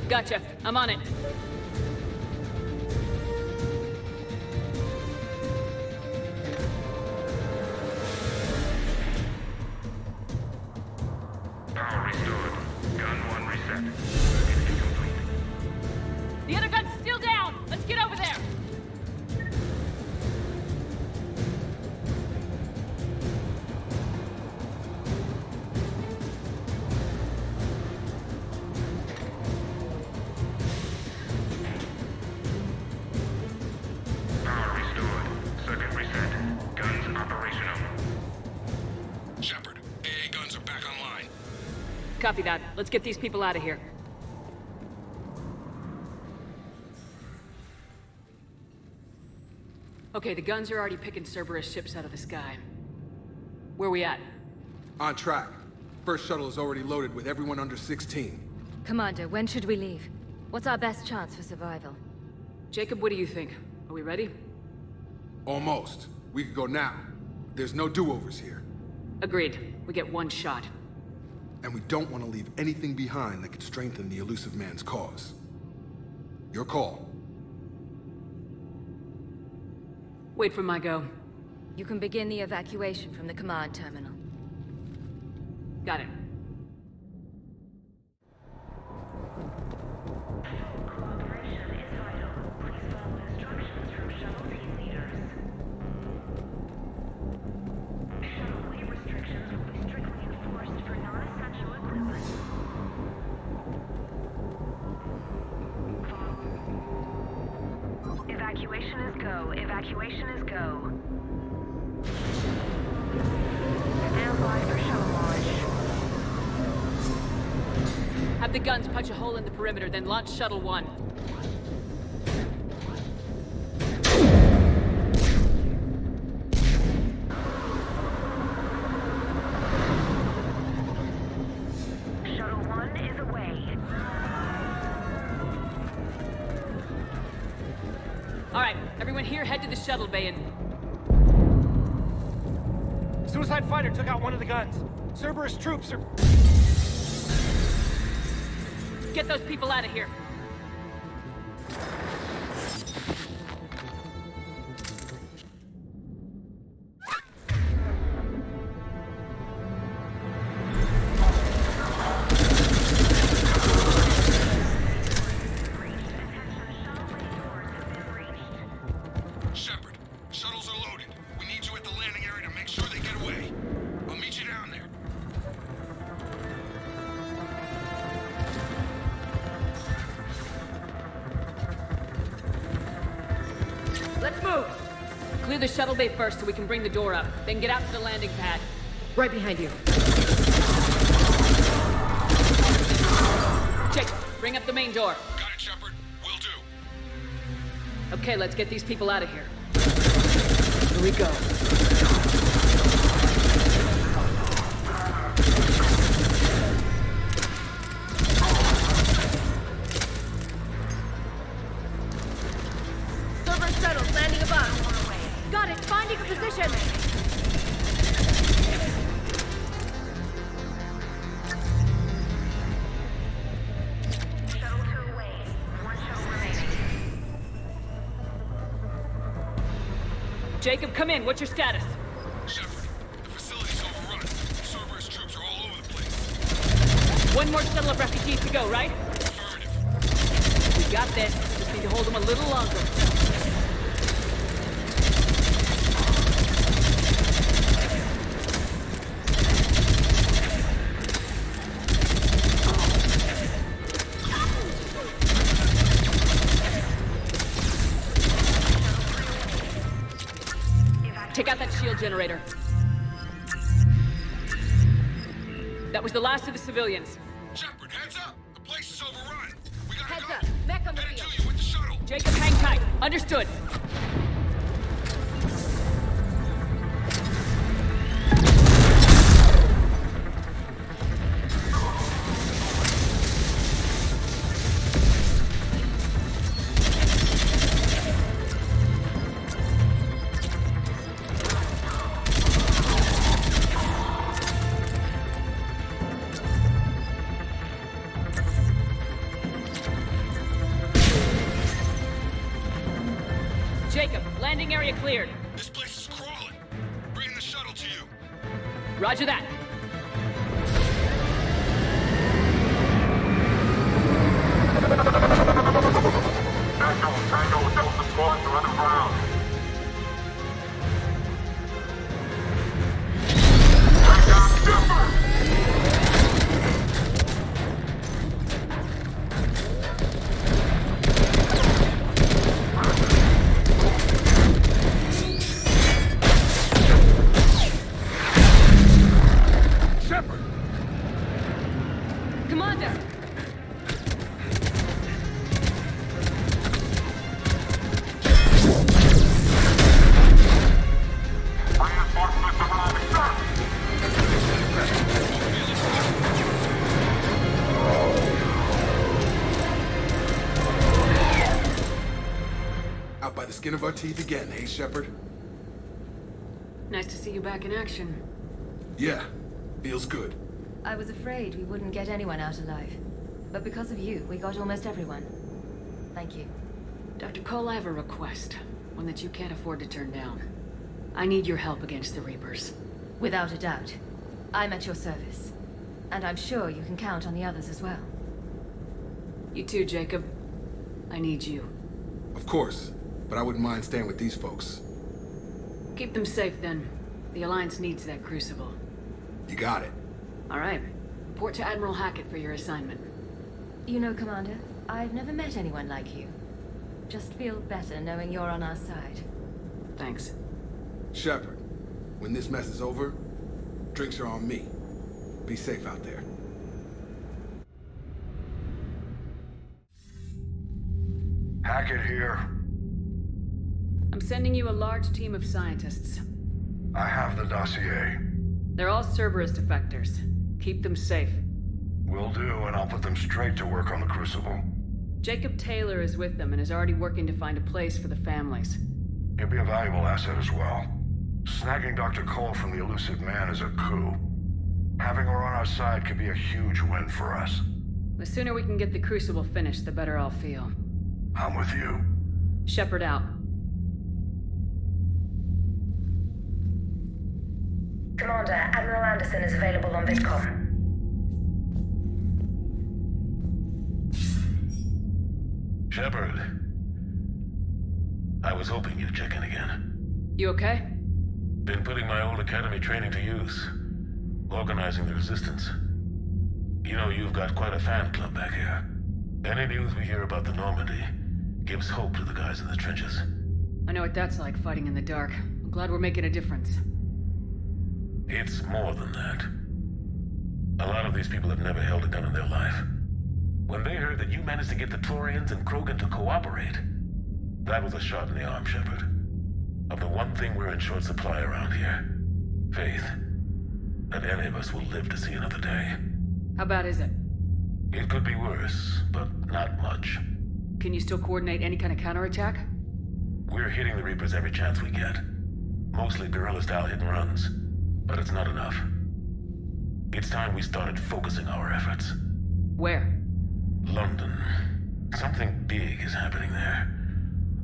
Gotcha. I'm on it. Power restored. Gun 1 reset. Circuit complete. The other gun's still down! Let's get over there! Power restored. Circuit reset. Guns operational. Shepard, AA guns are back online. Copy that. Let's get these people out of here. Okay, the guns are already picking Cerberus ships out of the sky. Where we at? On track. First shuttle is already loaded with everyone under 16. Commander, when should we leave? What's our best chance for survival? Jacob, what do you think? Are we ready? Almost. We could go now. There's no do-overs here. Agreed. We get one shot. And we don't want to leave anything behind that could strengthen the elusive man's cause. Your call. Wait for my go. You can begin the evacuation from the command terminal. Got it. Evacuation is go. Evacuation is go. Stand by for shuttle launch. Have the guns punch a hole in the perimeter, then launch Shuttle 1. Shuttle 1 is away. Alright, everyone here head to the shuttle bay and... Suicide fighter took out one of the guns. Cerberus troops are... Get those people out of here. Shepard, shuttles are loaded. We need you at the landing area to make sure they get away. I'll meet you down there. Let's move! Clear the shuttle bay first so we can bring the door up. Then get out to the landing pad. Right behind you. Jake, bring up the main door. Got it, Shepard. Will do. Okay, let's get these people out of here. Here we go. Cerberus shuttles landing above. Got it. Finding a position. Shuttle 2 away. One shuttle remaining. Jacob, come in. What's your status? Shepard, the facility's overrun. Cerberus troops are all over the place. One more shuttle of refugees to go, right? Affirmative. We got this. Just need to hold them a little longer. Take out that shield generator. That was the last of the civilians. Shepard, heads up! The place is overrun! We gotta Heads go! up! Mech on the Headed field! to you with the shuttle! Jacob, hang tight. Understood. Jacob, landing area cleared. This place is crawling! Bringing the shuttle to you! Roger that. Tango, Delta Squad, surrender ground. Take down Shepard! Shepard! Commander! Reinforcements arriving, sir! Out by the skin of our teeth again, hey, Shepard? Nice to see you back in action. Yeah, feels good. I was afraid we wouldn't get anyone out alive. But because of you, we got almost everyone. Thank you. Dr. Cole, I have a request. One that you can't afford to turn down. I need your help against the Reapers. Without a doubt. I'm at your service. And I'm sure you can count on the others as well. You too, Jacob. I need you. Of course, but I wouldn't mind staying with these folks. Keep them safe, then. The Alliance needs that crucible. You got it. All right. Report to Admiral Hackett for your assignment. You know, Commander, I've never met anyone like you. Just feel better knowing you're on our side. Thanks. Shepard, when this mess is over, drinks are on me. Be safe out there. Hackett here. I'm sending you a large team of scientists. I have the dossier. They're all Cerberus defectors. Keep them safe. Will do, and I'll put them straight to work on the Crucible. Jacob Taylor is with them and is already working to find a place for the families. He'll be a valuable asset as well. Snagging Dr. Cole from the elusive man is a coup. Having her on our side could be a huge win for us. The sooner we can get the Crucible finished, the better I'll feel. I'm with you. Shepard out. Commander, Admiral Anderson is available on VidCom. Shepard. I was hoping you'd check in again. You okay? Been putting my old academy training to use. Organizing the resistance. You know, you've got quite a fan club back here. Any news we hear about the Normandy gives hope to the guys in the trenches. I know what that's like, fighting in the dark. I'm glad we're making a difference. It's more than that. A lot of these people have never held a gun in their life. When they heard that you managed to get the Torians and Krogan to cooperate, that was a shot in the arm, Shepard. Of the one thing we're in short supply around here. Faith. That any of us will live to see another day. How bad is it? It could be worse, but not much. Can you still coordinate any kind of counterattack? We're hitting the Reapers every chance we get. Mostly guerrilla-style hit-and-runs. But it's not enough. It's time we started focusing our efforts. Where? London. Something big is happening there.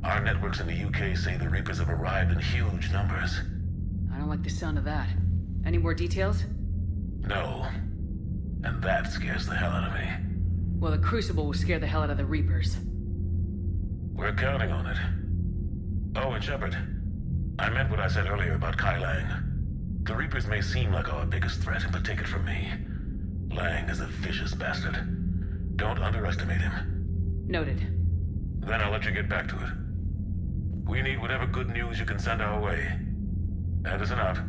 Our networks in the UK say the Reapers have arrived in huge numbers. I don't like the sound of that. Any more details? No. And that scares the hell out of me. Well, the Crucible will scare the hell out of the Reapers. We're counting on it. Oh, and Shepard, I meant what I said earlier about Kai Lang. The Reapers may seem like our biggest threat, but take it from me. Lang is a vicious bastard. Don't underestimate him. Noted. Then I'll let you get back to it. We need whatever good news you can send our way. That is enough.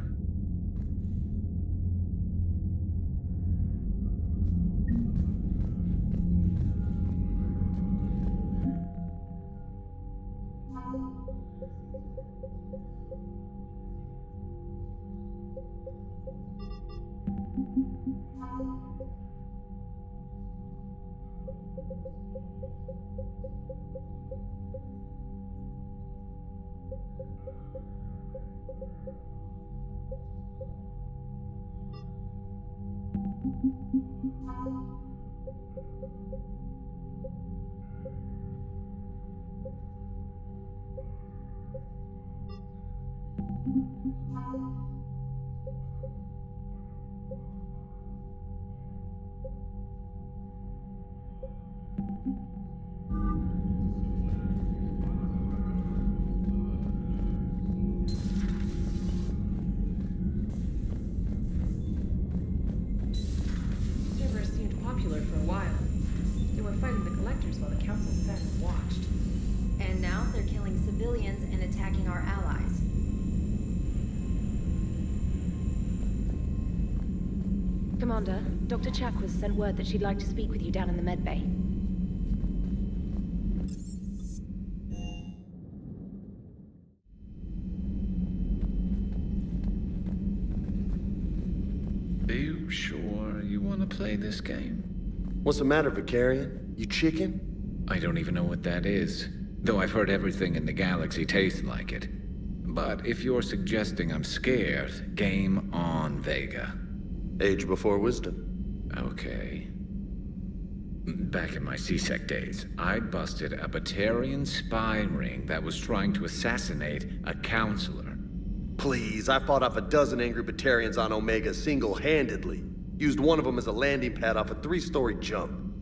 Cerberus seemed popular for a while. They were fighting the Collectors while the Council sat and watched. And now they're killing civilians and attacking our allies. Commander, Dr. Chakwas sent word that she'd like to speak with you down in the med bay. Are you sure you want to play this game? What's the matter, Vicarian? You chicken? I don't even know what that is, though I've heard everything in the galaxy tastes like it. But if you're suggesting I'm scared, game on, Vega. Age before wisdom. Okay. Back in my C-Sec days, I busted a Batarian spy ring that was trying to assassinate a counselor. Please, I fought off a dozen angry Batarians on Omega single-handedly. Used one of them as a landing pad off a 3-story jump.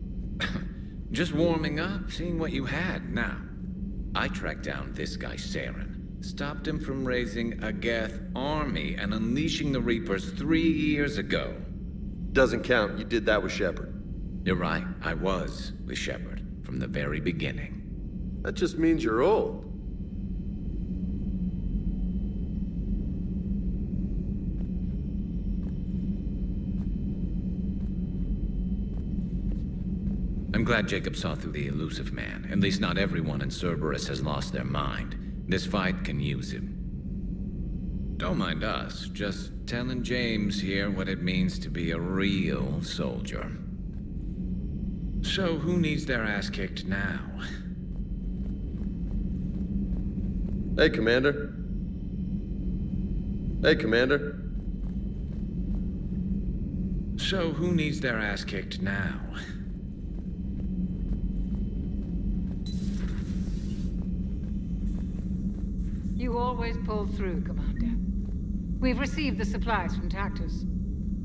Just warming up, seeing what you had. Now, I tracked down this guy, Saren. Stopped him from raising a Geth army and unleashing the Reapers 3 years ago. Doesn't count. You did that with Shepard. You're right. I was with Shepard from the very beginning. That just means you're old. I'm glad Jacob saw through the elusive man. At least not everyone in Cerberus has lost their mind. This fight can use him. Don't mind us, just telling James here what it means to be a real soldier. So who needs their ass kicked now? Hey, Commander. Hey, Commander. So who needs their ass kicked now? You always pull through, Commander. We've received the supplies from Tactus.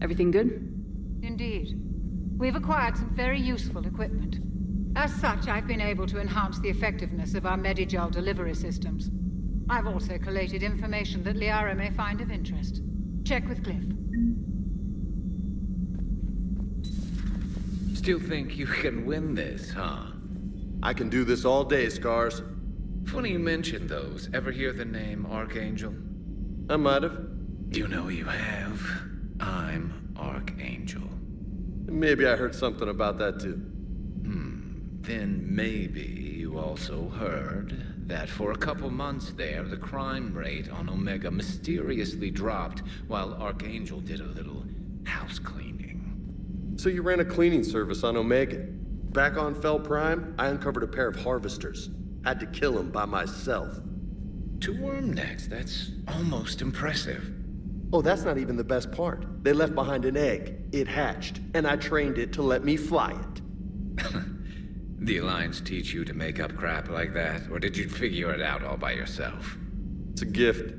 Everything good? Indeed. We've acquired some very useful equipment. As such, I've been able to enhance the effectiveness of our Medigel delivery systems. I've also collated information that Liara may find of interest. Check with Cliff. Still think you can win this, huh? I can do this all day, Scars. Funny you mentioned those. Ever hear the name Archangel? I might have. You know you have. I'm Archangel. Maybe I heard something about that too. Then maybe you also heard that for a couple months there, the crime rate on Omega mysteriously dropped while Archangel did a little house cleaning. So you ran a cleaning service on Omega. Back on Fel Prime, I uncovered a pair of harvesters. Had to kill them by myself. 2 worm necks, that's almost impressive. Oh, that's not even the best part. They left behind an egg. It hatched, and I trained it to let me fly it. The Alliance teach you to make up crap like that, or did you figure it out all by yourself? It's a gift.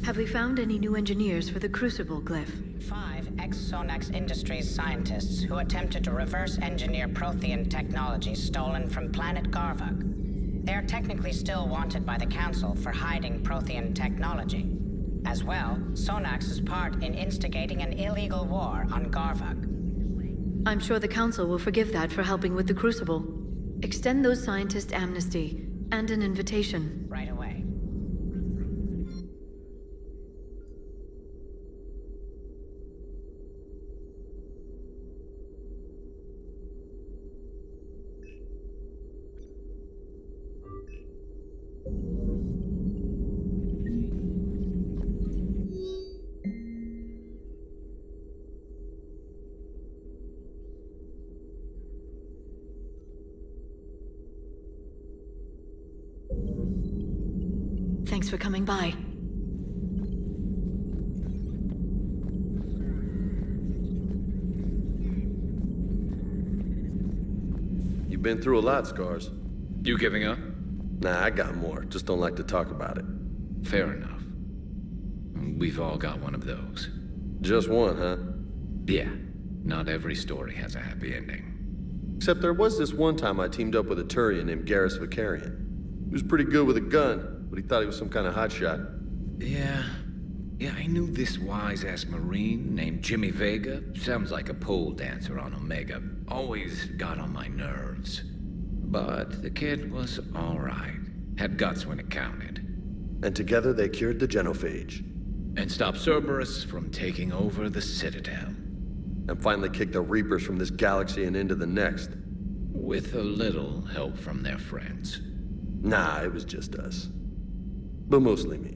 Have we found any new engineers for the Crucible glyph? 5 ex-Sonax Industries scientists who attempted to reverse engineer Prothean technology stolen from planet Garvug. They are technically still wanted by the Council for hiding Prothean technology. As well, Sonax's part in instigating an illegal war on Garvug. I'm sure the Council will forgive that for helping with the Crucible. Extend those scientists amnesty, And an invitation. Right away. Thanks for coming by. You've been through a lot, Scars. You giving up? Nah, I got more. Just don't like to talk about it. Fair enough. We've all got one of those. Just one, huh? Yeah. Not every story has a happy ending. Except there was this one time I teamed up with a Turian named Garrus Vicarian. He was pretty good with a gun, but he thought he was some kind of hotshot. Yeah, I knew this wise-ass Marine named Jimmy Vega. Sounds like a pole dancer on Omega. Always got on my nerves. But the kid was all right. Had guts when it counted. And together they cured the genophage. And stopped Cerberus from taking over the Citadel. And finally kicked the Reapers from this galaxy and into the next. With a little help from their friends. Nah, it was just us. But mostly me.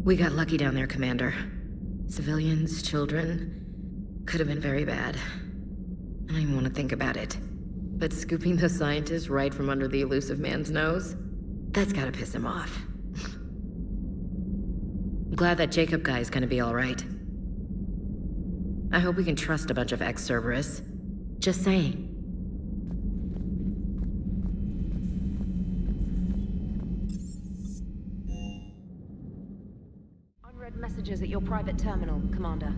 We got lucky down there, Commander. Civilians, children. Could have been very bad. I don't even want to think about it. But scooping those scientists right from under the elusive man's nose? That's gotta piss him off. I'm glad that Jacob guy is gonna be alright. I hope we can trust a bunch of ex-Cerberus. Just saying. Unread messages at your private terminal, Commander.